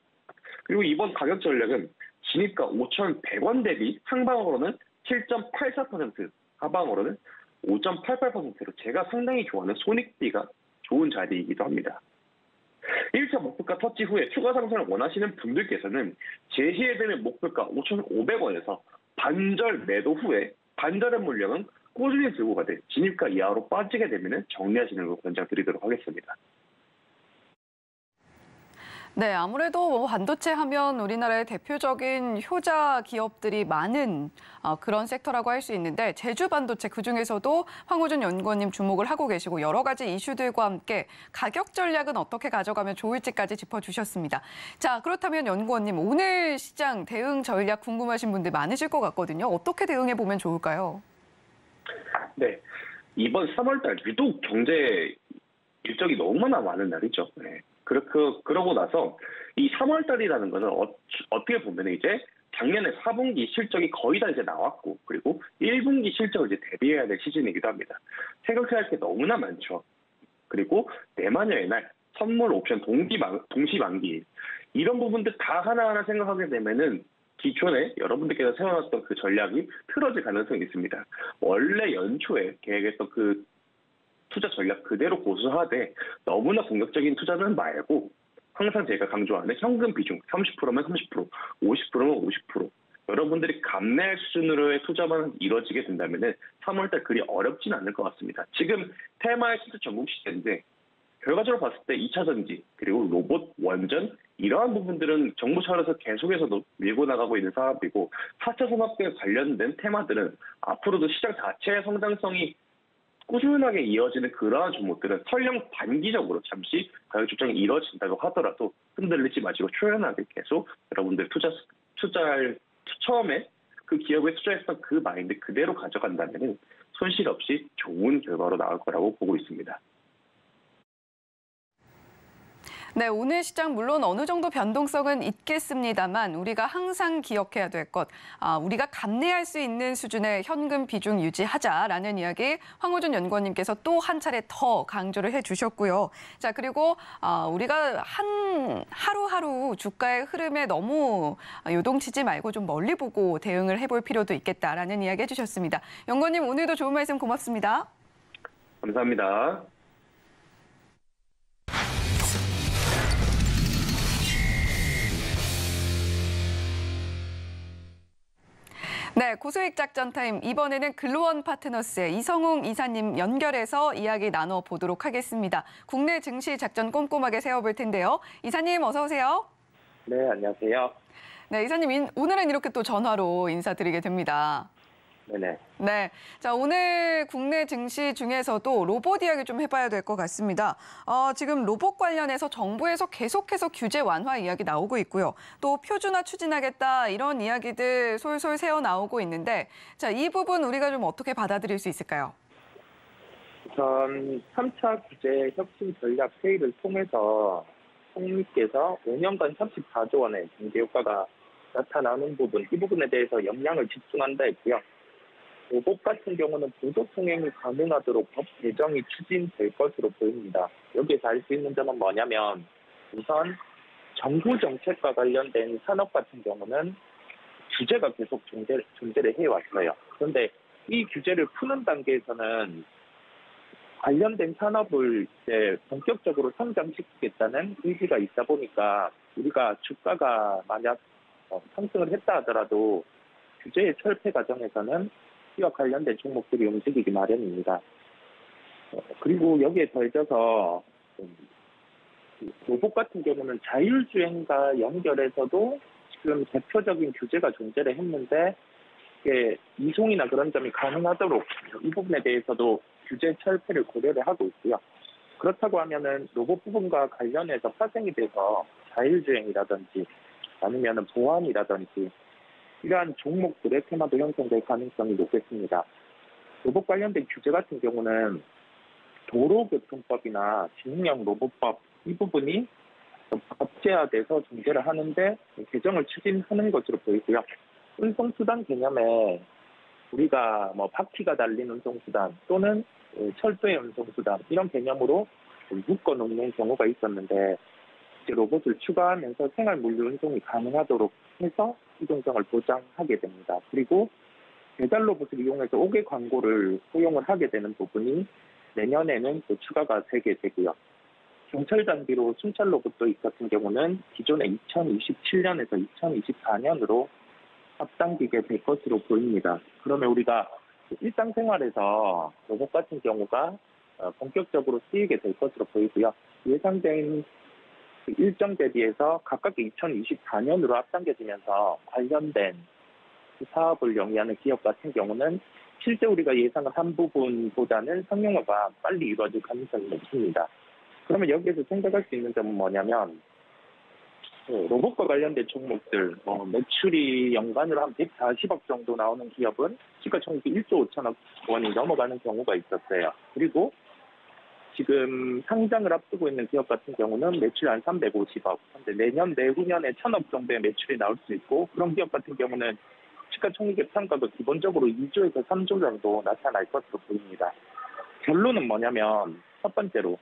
그리고 이번 가격 전략은 진입가 5,100원 대비 상방으로는 7.84%, 하방으로는 5.88%로 제가 상당히 좋아하는 손익비가 좋은 자리이기도 합니다. 1차 목표가 터치 후에 추가 상승을 원하시는 분들께서는 제시해드리는 목표가 5,500원에서 반절 매도 후에 반절의 물량은 꾸준히 들고 가되 진입가 이하로 빠지게 되면 정리하시는 걸 권장드리도록 하겠습니다. 네, 아무래도 반도체 하면 우리나라의 대표적인 효자 기업들이 많은 그런 섹터라고 할 수 있는데 제주 반도체 그중에서도 황우준 연구원님 주목을 하고 계시고 여러 가지 이슈들과 함께 가격 전략은 어떻게 가져가면 좋을지까지 짚어주셨습니다. 자, 그렇다면 연구원님 오늘 시장 대응 전략 궁금하신 분들 많으실 것 같거든요. 어떻게 대응해 보면 좋을까요? 네, 이번 3월달 유독 경제 일정이 너무나 많은 날이죠. 네. 그러고 나서 이 3월달이라는 것은 어떻게 보면 이제 작년에 4분기 실적이 거의 다 이제 나왔고 그리고 1분기 실적을 이제 대비해야 될 시즌이기도 합니다. 생각해야 할 게 너무나 많죠. 그리고 내마녀의 날, 선물 옵션 동시 만기 이런 부분들 다 하나하나 생각하게 되면은 기존에 여러분들께서 세워놨던 그 전략이 틀어질 가능성이 있습니다. 원래 연초에 계획했던 그 투자 전략 그대로 고수하되 너무나 공격적인 투자는 말고 항상 제가 강조하는 현금 비중 30%면 30%, 50%면 50%. 여러분들이 감내할 수준으로의 투자만 이루어지게 된다면 3월달 그리 어렵진 않을 것 같습니다. 지금 테마의 진짜 전국 시대인데 결과적으로 봤을 때 2차 전지 그리고 로봇, 원전 이러한 부분들은 정부 차원에서 계속해서 밀고 나가고 있는 사업이고 4차 산업과 관련된 테마들은 앞으로도 시장 자체의 성장성이 꾸준하게 이어지는 그러한 종목들은 설령 단기적으로 잠시 가격 조정이 이루어진다고 하더라도 흔들리지 마시고 초연하게 계속 여러분들 투자할 처음에 그 기업에 투자했던 그 마인드 그대로 가져간다면 손실 없이 좋은 결과로 나올 거라고 보고 있습니다. 네, 오늘 시장 물론 어느 정도 변동성은 있겠습니다만 우리가 항상 기억해야 될 것, 우리가 감내할 수 있는 수준의 현금 비중 유지하자라는 이야기 황호준 연구원님께서 또 한 차례 더 강조를 해주셨고요. 자, 그리고 우리가 하루하루 주가의 흐름에 너무 요동치지 말고 좀 멀리 보고 대응을 해볼 필요도 있겠다라는 이야기 해주셨습니다. 연구원님 오늘도 좋은 말씀 고맙습니다. 감사합니다. 네, 고수익 작전 타임. 이번에는 글로원 파트너스의 이성웅 이사님 연결해서 이야기 나눠보도록 하겠습니다. 국내 증시 작전 꼼꼼하게 세워볼 텐데요. 이사님 어서 오세요. 네, 안녕하세요. 네, 이사님 오늘은 이렇게 또 전화로 인사드리게 됩니다. 네네. 네, 자 오늘 국내 증시 중에서도 로봇 이야기 좀 해봐야 될 것 같습니다. 지금 로봇 관련해서 정부에서 계속해서 규제 완화 이야기 나오고 있고요. 또 표준화 추진하겠다 이런 이야기들 솔솔 새어 나오고 있는데, 자 이 부분 우리가 좀 어떻게 받아들일 수 있을까요? 우선 3차 규제 혁신 전략 회의를 통해서 총리께서 5년간 34조 원의 경제 효과가 나타나는 부분, 이 부분에 대해서 역량을 집중한다 했고요. 로봇 같은 경우는 부도 통행이 가능하도록 법 개정이 추진될 것으로 보입니다. 여기에서 알 수 있는 점은 뭐냐면 우선 정부 정책과 관련된 산업 같은 경우는 규제가 계속 존재를 해왔어요. 그런데 이 규제를 푸는 단계에서는 관련된 산업을 이제 본격적으로 성장시키겠다는 의지가 있다 보니까 우리가 주가가 만약 상승을 했다 하더라도 규제의 철폐 과정에서는 이와 관련된 종목들이 움직이기 마련입니다. 그리고 여기에 더해져서 로봇 같은 경우는 자율주행과 연결해서도 지금 대표적인 규제가 존재를 했는데 이게 이송이나 그런 점이 가능하도록 이 부분에 대해서도 규제 철폐를 고려를 하고 있고요. 그렇다고 하면은 로봇 부분과 관련해서 파생이 돼서 자율주행이라든지 아니면은 보안이라든지 이러한 종목들의 테마도 형성될 가능성이 높겠습니다. 로봇 관련된 규제 같은 경우는 도로교통법이나 지능형 로봇법 이 부분이 법제화돼서 존재를 하는데 개정을 추진하는 것으로 보이고요. 운송수단 개념에 우리가 바퀴가 달린 운송수단 또는 철도의 운송수단 이런 개념으로 묶어놓는 경우가 있었는데 이제 로봇을 추가하면서 생활 물류 운송이 가능하도록 해서 이동성을 보장하게 됩니다. 그리고 배달 로봇을 이용해서 5개 광고를 포용을 하게 되는 부분이 내년에는 또 추가가 되게 되고요. 경찰 장비로 순찰 로봇도 같은 경우는 기존에 2027년에서 2024년으로 앞당기게 될 것으로 보입니다. 그러면 우리가 일상생활에서 로봇 같은 경우가 본격적으로 쓰이게 될 것으로 보이고요. 예상된 일정 대비해서 가깝게 2024년으로 앞당겨지면서 관련된 사업을 영위하는 기업 같은 경우는 실제 우리가 예상을 한 부분보다는 상용화가 빨리 이루어질 가능성이 높습니다. 그러면 여기에서 생각할 수 있는 점은 뭐냐면 로봇과 관련된 종목들 매출이 연간으로 한 140억 정도 나오는 기업은 시가총액이 1조 5천억 원이 넘어가는 경우가 있었어요. 그리고 지금 상장을 앞두고 있는 기업 같은 경우는 매출 한 350억. 그런데 내년, 내후년에 1,000억 정도의 매출이 나올 수 있고 그런 기업 같은 경우는 시가총액의 평가도 기본적으로 2조에서 3조 정도 나타날 것으로 보입니다. 결론은 뭐냐면 첫 번째로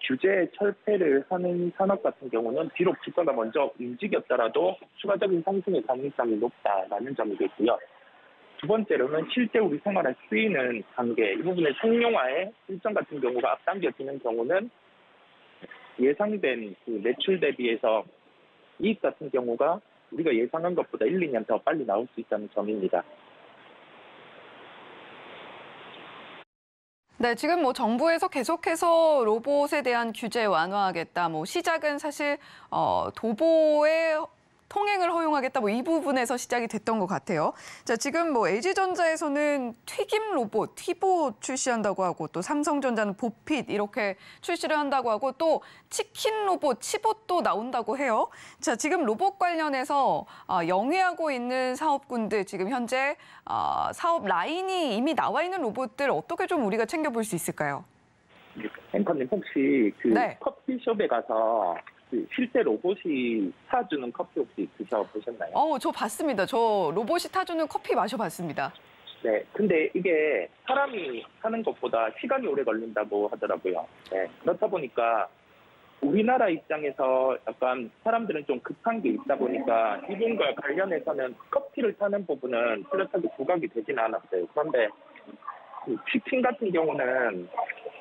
규제 철폐를 하는 산업 같은 경우는 비록 주가가 먼저 움직였더라도 추가적인 상승의 가능성이 높다라는 점이겠고요. 두 번째로는 실제 우리 생활에 쓰이는 단계, 이 부분의 상용화의 일정 같은 경우가 앞당겨지는 경우는 예상된 그 매출 대비해서 이익 같은 경우가 우리가 예상한 것보다 1, 2년 더 빨리 나올 수 있다는 점입니다. 네, 지금 뭐 정부에서 계속해서 로봇에 대한 규제 완화하겠다. 뭐 시작은 사실 도보의 통행을 허용하겠다. 뭐 이 부분에서 시작이 됐던 것 같아요. 자, 지금 뭐 LG전자에서는 튀김 로봇 티보 출시한다고 하고, 또 삼성전자는 보핏 이렇게 출시를 한다고 하고, 또 치킨 로봇 치봇도 나온다고 해요. 자, 지금 로봇 관련해서 영위하고 있는 사업군들, 지금 현재 사업 라인이 이미 나와 있는 로봇들 어떻게 좀 우리가 챙겨볼 수 있을까요? 앵커님, 혹시 그 네. 커피숍에 가서 그 실제 로봇이 타주는 커피 혹시 드셔보셨나요? 저 봤습니다. 저 로봇이 타주는 커피 마셔봤습니다. 네, 근데 이게 사람이 하는 것보다 시간이 오래 걸린다고 하더라고요. 네, 그렇다 보니까 우리나라 입장에서 약간 사람들은 좀 급한 게 있다 보니까 이 부분과 관련해서는 커피를 타는 부분은 뚜렷하게 부각이 되지는 않았어요. 그런데 그 치킨 같은 경우는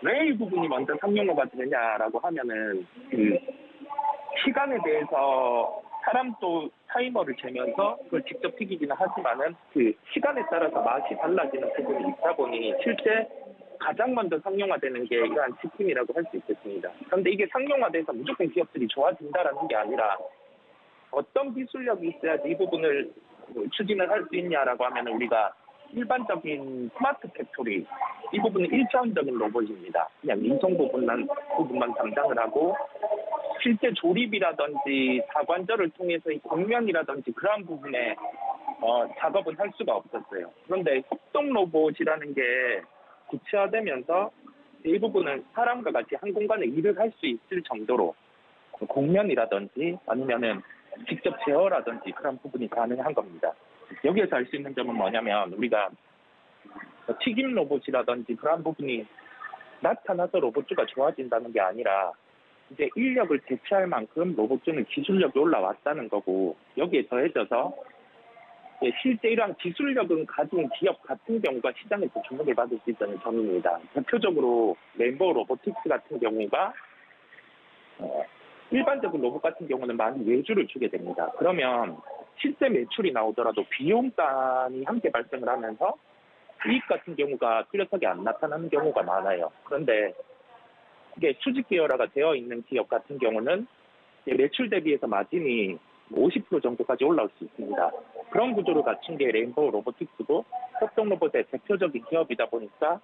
왜 이 부분이 먼저 상용화가 되느냐라고 하면은 그 시간에 대해서 사람도 타이머를 재면서 그걸 직접 튀기기는 하지만은 그 시간에 따라서 맛이 달라지는 부분이 있다 보니 실제 가장 먼저 상용화되는 게 이러한 치킨이라고 할 수 있겠습니다. 그런데 이게 상용화돼서 무조건 기업들이 좋아진다라는 게 아니라 어떤 기술력이 있어야지 이 부분을 추진을 할 수 있냐라고 하면 우리가 일반적인 스마트 팩토리, 이 부분은 1차원적인 로봇입니다. 그냥 인송 부분만 담당을 하고 실제 조립이라든지 사관절을 통해서 이 공면이라든지 그러한 부분에 작업은 할 수가 없었어요. 그런데 협동 로봇이라는 게 구체화되면서 이 부분은 사람과 같이 한 공간에 일을 할 수 있을 정도로 공면이라든지 아니면은 직접 제어라든지 그런 부분이 가능한 겁니다. 여기에서 알 수 있는 점은 뭐냐면 우리가 튀김 로봇이라든지 그런 부분이 나타나서 로봇주가 좋아진다는 게 아니라 이제 인력을 대체할 만큼 로봇주는 기술력이 올라왔다는 거고, 여기에 더해져서 실제 이러한 기술력은 가진 기업 같은 경우가 시장에서 주목을 받을 수 있다는 점입니다. 대표적으로 레인보우 로보틱스 같은 경우가 일반적인 로봇 같은 경우는 많이 외주를 주게 됩니다. 그러면 실제 매출이 나오더라도 비용단이 함께 발생을 하면서 이익 같은 경우가 뚜렷하게 안 나타나는 경우가 많아요. 그런데 이게 수직 계열화가 되어 있는 기업 같은 경우는 매출 대비해서 마진이 50% 정도까지 올라올 수 있습니다. 그런 구조를 갖춘 게 레인보우 로보틱스고 협동 로봇의 대표적인 기업이다 보니까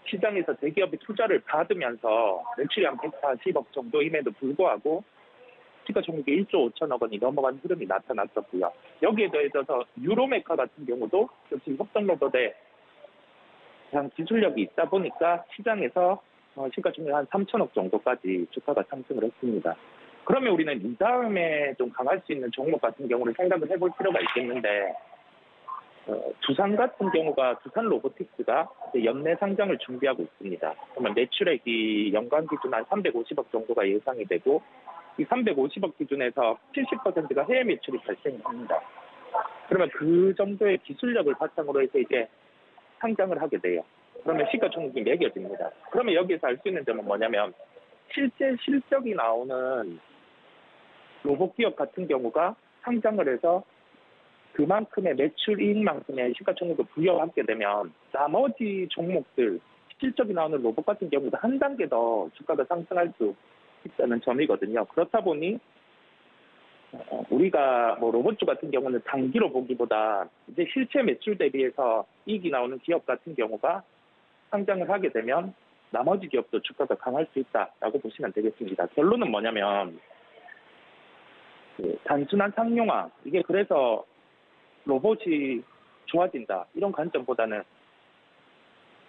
시장에서 대기업이 투자를 받으면서 매출이 한 140억 정도임에도 불구하고 시가총액이 1조 5천억 원이 넘어간 흐름이 나타났었고요. 여기에 더해져서 유로메카 같은 경우도 역시 협동 로봇에 대한 기술력이 있다 보니까 시장에서 시가총액 한 3천억 정도까지 주가가 상승을 했습니다. 그러면 우리는 이 다음에 좀 강할 수 있는 종목 같은 경우를 생각을 해볼 필요가 있겠는데, 두산 같은 경우가 두산 로보틱스가 연내 상장을 준비하고 있습니다. 그러면 매출액이 연간 기준 한 350억 정도가 예상이 되고, 이 350억 기준에서 70%가 해외 매출이 발생합니다. 그러면 그 정도의 기술력을 바탕으로 해서 이제 상장을 하게 돼요. 그러면 시가총액이 매겨집니다. 그러면 여기서 알 수 있는 점은 뭐냐면 실제 실적이 나오는 로봇 기업 같은 경우가 상장을 해서 그만큼의 매출 이익만큼의 시가총액을 부여하게 되면 나머지 종목들 실적이 나오는 로봇 같은 경우도 한 단계 더 주가가 상승할 수 있다는 점이거든요. 그렇다 보니 우리가 뭐 로봇주 같은 경우는 단기로 보기보다 이제 실체 매출 대비해서 이익이 나오는 기업 같은 경우가 상장을 하게 되면 나머지 기업도 주가가 강할 수 있다라고 보시면 되겠습니다. 결론은 뭐냐면 단순한 상용화, 이게 그래서 로봇이 좋아진다 이런 관점보다는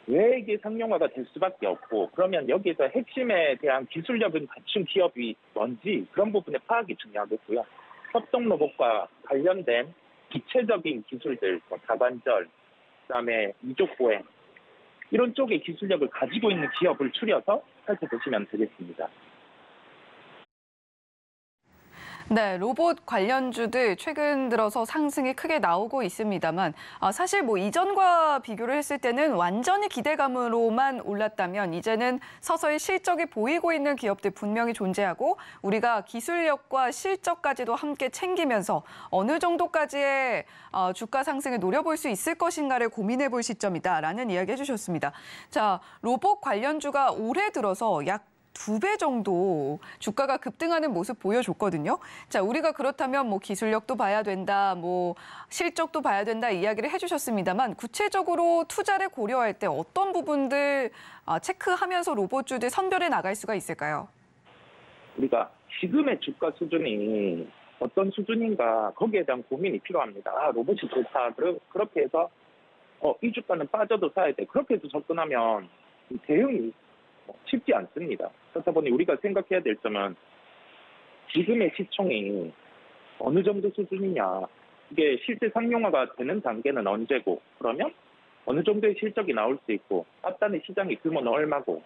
왜 이게 상용화가 될 수밖에 없고, 그러면 여기에서 핵심에 대한 기술력을 갖춘 기업이 뭔지 그런 부분의 파악이 중요하겠고요. 협동 로봇과 관련된 기체적인 기술들, 다관절, 그다음에 이족 보행 이런 쪽의 기술력을 가지고 있는 기업을 추려서 살펴보시면 되겠습니다. 네, 로봇 관련주들 최근 들어서 상승이 크게 나오고 있습니다만 사실 뭐 이전과 비교를 했을 때는 완전히 기대감으로만 올랐다면 이제는 서서히 실적이 보이고 있는 기업들 분명히 존재하고 우리가 기술력과 실적까지도 함께 챙기면서 어느 정도까지의 주가 상승을 노려볼 수 있을 것인가를 고민해 볼 시점이다라는 이야기 해주셨습니다. 자, 로봇 관련주가 올해 들어서 약 2배 정도 주가가 급등하는 모습 보여줬거든요. 자, 우리가 그렇다면 뭐 기술력도 봐야 된다, 뭐 실적도 봐야 된다 이야기를 해주셨습니다만 구체적으로 투자를 고려할 때 어떤 부분들 체크하면서 로봇주들 선별해 나갈 수가 있을까요? 우리가 지금의 주가 수준이 어떤 수준인가 거기에 대한 고민이 필요합니다. 로봇이 좋다. 그렇게 해서 이 주가는 빠져도 사야 돼. 그렇게 해서 접근하면 대응이 쉽지 않습니다. 그렇다 보니 우리가 생각해야 될 점은 지금의 시총이 어느 정도 수준이냐, 이게 실제 상용화가 되는 단계는 언제고, 그러면 어느 정도의 실적이 나올 수 있고, 앞단의 시장의 규모는 얼마고,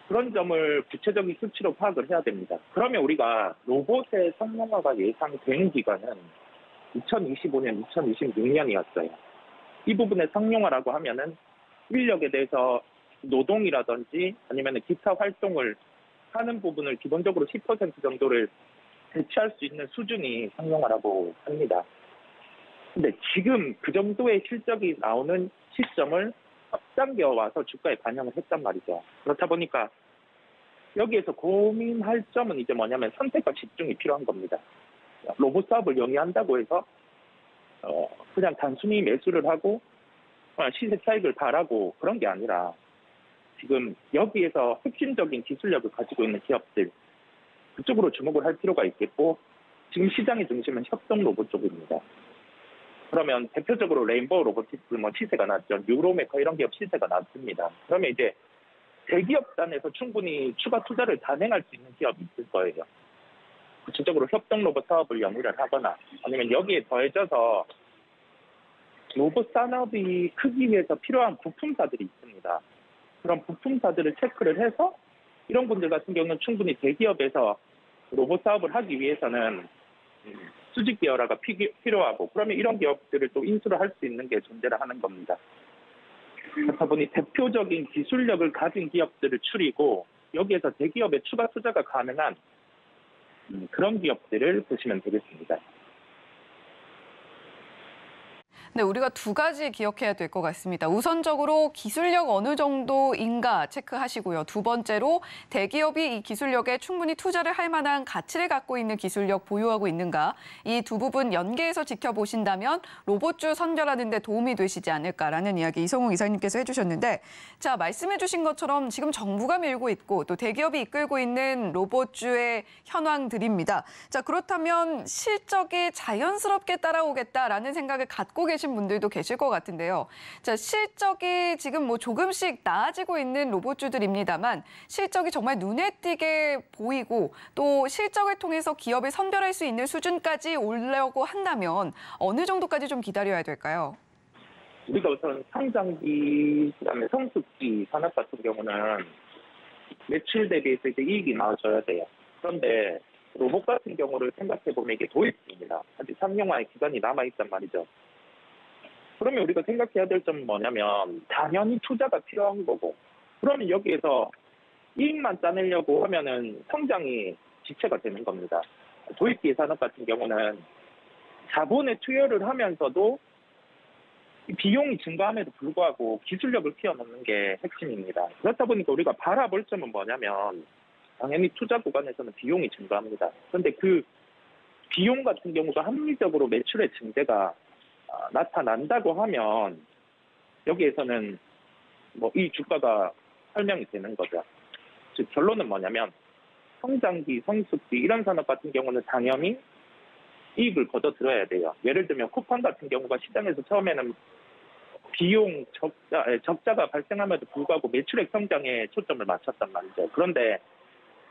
그런 점을 구체적인 수치로 파악을 해야 됩니다. 그러면 우리가 로봇의 상용화가 예상된 기간은 2025년, 2026년이었어요. 이 부분의 상용화라고 하면은 인력에 대해서 노동이라든지 아니면 기타 활동을 하는 부분을 기본적으로 10% 정도를 대체할 수 있는 수준이 상용화라고 합니다. 근데 지금 그 정도의 실적이 나오는 시점을 앞당겨 와서 주가에 반영을 했단 말이죠. 그렇다 보니까 여기에서 고민할 점은 이제 뭐냐면 선택과 집중이 필요한 겁니다. 로봇 사업을 영위한다고 해서 그냥 단순히 매수를 하고 시세 차익을 바라고 그런 게 아니라 지금 여기에서 핵심적인 기술력을 가지고 있는 기업들 그쪽으로 주목을 할 필요가 있겠고 지금 시장의 중심은 협동 로봇 쪽입니다. 그러면 대표적으로 레인보우 로보틱스 시세가 낮죠. 유로메커 이런 기업 시세가 낮습니다. 그러면 이제 대기업단에서 충분히 추가 투자를 단행할 수 있는 기업이 있을 거예요. 구체적으로 협동 로봇 사업을 영위를 하거나 아니면 여기에 더해져서 로봇 산업이 크기 위해서 필요한 부품사들이 있습니다. 그런 부품사들을 체크를 해서 이런 분들 같은 경우는 충분히 대기업에서 로봇 사업을 하기 위해서는 수직 계열화가 필요하고 그러면 이런 기업들을 또 인수를 할 수 있는 게 존재를 하는 겁니다. 그렇다 보니 대표적인 기술력을 가진 기업들을 추리고 여기에서 대기업의 추가 투자가 가능한 그런 기업들을 보시면 되겠습니다. 네, 우리가 두 가지 기억해야 될 것 같습니다. 우선적으로 기술력 어느 정도인가 체크하시고요. 두 번째로 대기업이 이 기술력에 충분히 투자를 할 만한 가치를 갖고 있는 기술력 보유하고 있는가. 이 두 부분 연계해서 지켜보신다면 로봇주 선별하는 데 도움이 되시지 않을까라는 이야기 이성웅 이사님께서 해주셨는데 자, 말씀해 주신 것처럼 지금 정부가 밀고 있고 또 대기업이 이끌고 있는 로봇주의 현황들입니다. 자, 그렇다면 실적이 자연스럽게 따라오겠다라는 생각을 갖고 계신 분들도 계실 것 같은데요. 자, 실적이 지금 뭐 조금씩 나아지고 있는 로봇주들입니다만 실적이 정말 눈에 띄게 보이고 또 실적을 통해서 기업을 선별할 수 있는 수준까지 오려고 한다면 어느 정도까지 좀 기다려야 될까요? 우리가 우선 성장기, 그다음에 성숙기 산업 같은 경우는 매출 대비해서 이제 이익이 나와줘야 돼요. 그런데 로봇 같은 경우를 생각해 보면 이게 도입입니다. 아직 상용화의 기간이 남아 있단 말이죠. 그러면 우리가 생각해야 될 점은 뭐냐면 당연히 투자가 필요한 거고 그러면 여기에서 이익만 짜내려고 하면은 성장이 지체가 되는 겁니다. 도입기 산업 같은 경우는 자본에 투여를 하면서도 비용이 증가함에도 불구하고 기술력을 키워놓는 게 핵심입니다. 그렇다 보니까 우리가 바라볼 점은 뭐냐면 당연히 투자 구간에서는 비용이 증가합니다. 그런데 그 비용 같은 경우가 합리적으로 매출의 증대가 나타난다고 하면 여기에서는 뭐 이 주가가 설명이 되는 거죠. 즉 결론은 뭐냐면 성장기, 성숙기 이런 산업 같은 경우는 당연히 이익을 거둬 들어야 돼요. 예를 들면 쿠팡 같은 경우가 시장에서 처음에는 비용 적자가 발생함에도 불구하고 매출액 성장에 초점을 맞췄단 말이죠. 그런데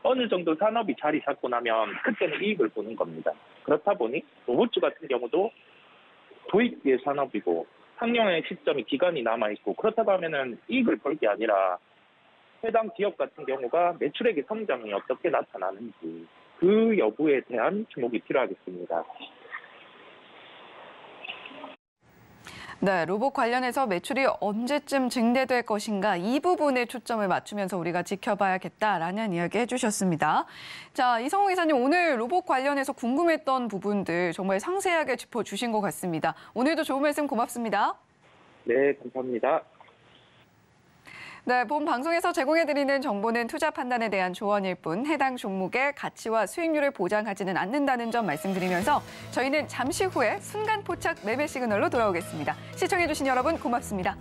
어느 정도 산업이 자리 잡고 나면 그때는 이익을 보는 겁니다. 그렇다 보니 로봇주 같은 경우도 도입기의 산업이고 상용화의 시점이 기간이 남아있고 그렇다고 하면은 이익을 볼 게 아니라 해당 지역 같은 경우가 매출액의 성장이 어떻게 나타나는지 그 여부에 대한 주목이 필요하겠습니다. 네, 로봇 관련해서 매출이 언제쯤 증대될 것인가 이 부분에 초점을 맞추면서 우리가 지켜봐야겠다라는 이야기 해주셨습니다. 자, 이성우 이사님 오늘 로봇 관련해서 궁금했던 부분들 정말 상세하게 짚어주신 것 같습니다. 오늘도 좋은 말씀 고맙습니다. 네, 감사합니다. 네, 본 방송에서 제공해드리는 정보는 투자 판단에 대한 조언일 뿐 해당 종목의 가치와 수익률을 보장하지는 않는다는 점 말씀드리면서 저희는 잠시 후에 순간 포착 매매 시그널로 돌아오겠습니다. 시청해주신 여러분 고맙습니다.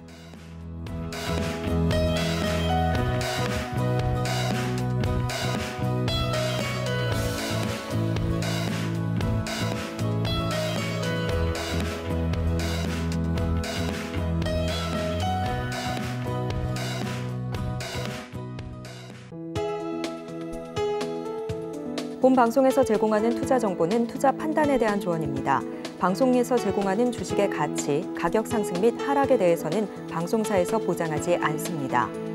본 방송에서 제공하는 투자 정보는 투자 판단에 대한 조언입니다. 방송에서 제공하는 주식의 가치, 가격 상승 및 하락에 대해서는 방송사에서 보장하지 않습니다.